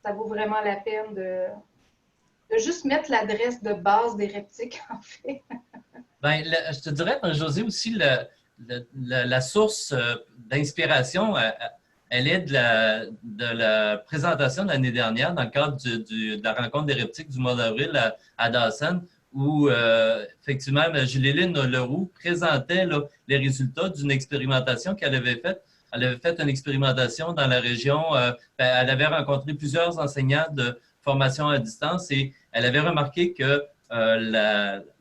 Ça vaut vraiment la peine de juste mettre l'adresse de base des Reptic, en fait. Bien, je te dirais, José, aussi, la source d'inspiration, elle est de la présentation de l'année dernière dans le cadre de la rencontre des Reptiques du mois d'avril à Dawson, où effectivement, Julie-Lynne Leroux présentait là, les résultats d'une expérimentation qu'elle avait faite. Elle avait fait une expérimentation dans la région. Elle avait rencontré plusieurs enseignants de formation à distance et elle avait remarqué que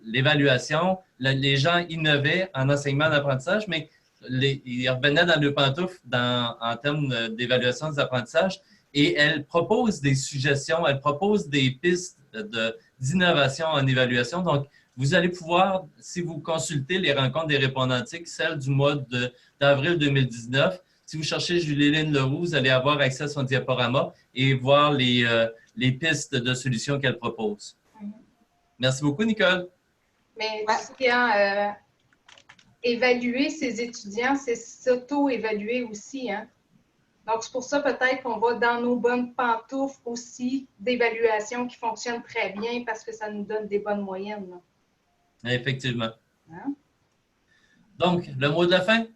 l'évaluation, les gens innovaient en enseignement d'apprentissage, mais ils revenaient dans le pantoufle en termes d'évaluation des apprentissages et elle propose des suggestions, elle propose des pistes d'innovation en évaluation. Donc, vous allez pouvoir, si vous consultez les rencontres des répondantiques, celles du mois d'avril 2019, si vous cherchez Julie-Lynne Leroux, vous allez avoir accès à son diaporama et voir les pistes de solutions qu'elle propose. Merci beaucoup, Nicole. Mais évaluer ses étudiants, c'est s'auto-évaluer aussi. Hein? Donc, c'est pour ça peut-être qu'on va dans nos bonnes pantoufles aussi d'évaluation qui fonctionnent très bien parce que ça nous donne des bonnes moyennes. Là. Effectivement. Hein? Donc, le mot de la fin.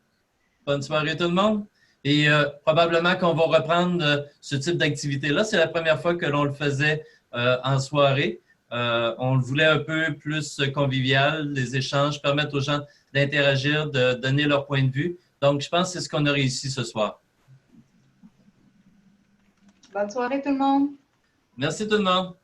Bonne soirée tout le monde. Et probablement qu'on va reprendre ce type d'activité-là. C'est la première fois que l'on le faisait en soirée. On le voulait un peu plus convivial, les échanges, permettre aux gens d'interagir, de donner leur point de vue. Donc, je pense que c'est ce qu'on a réussi ce soir. Bonne soirée tout le monde. Merci tout le monde.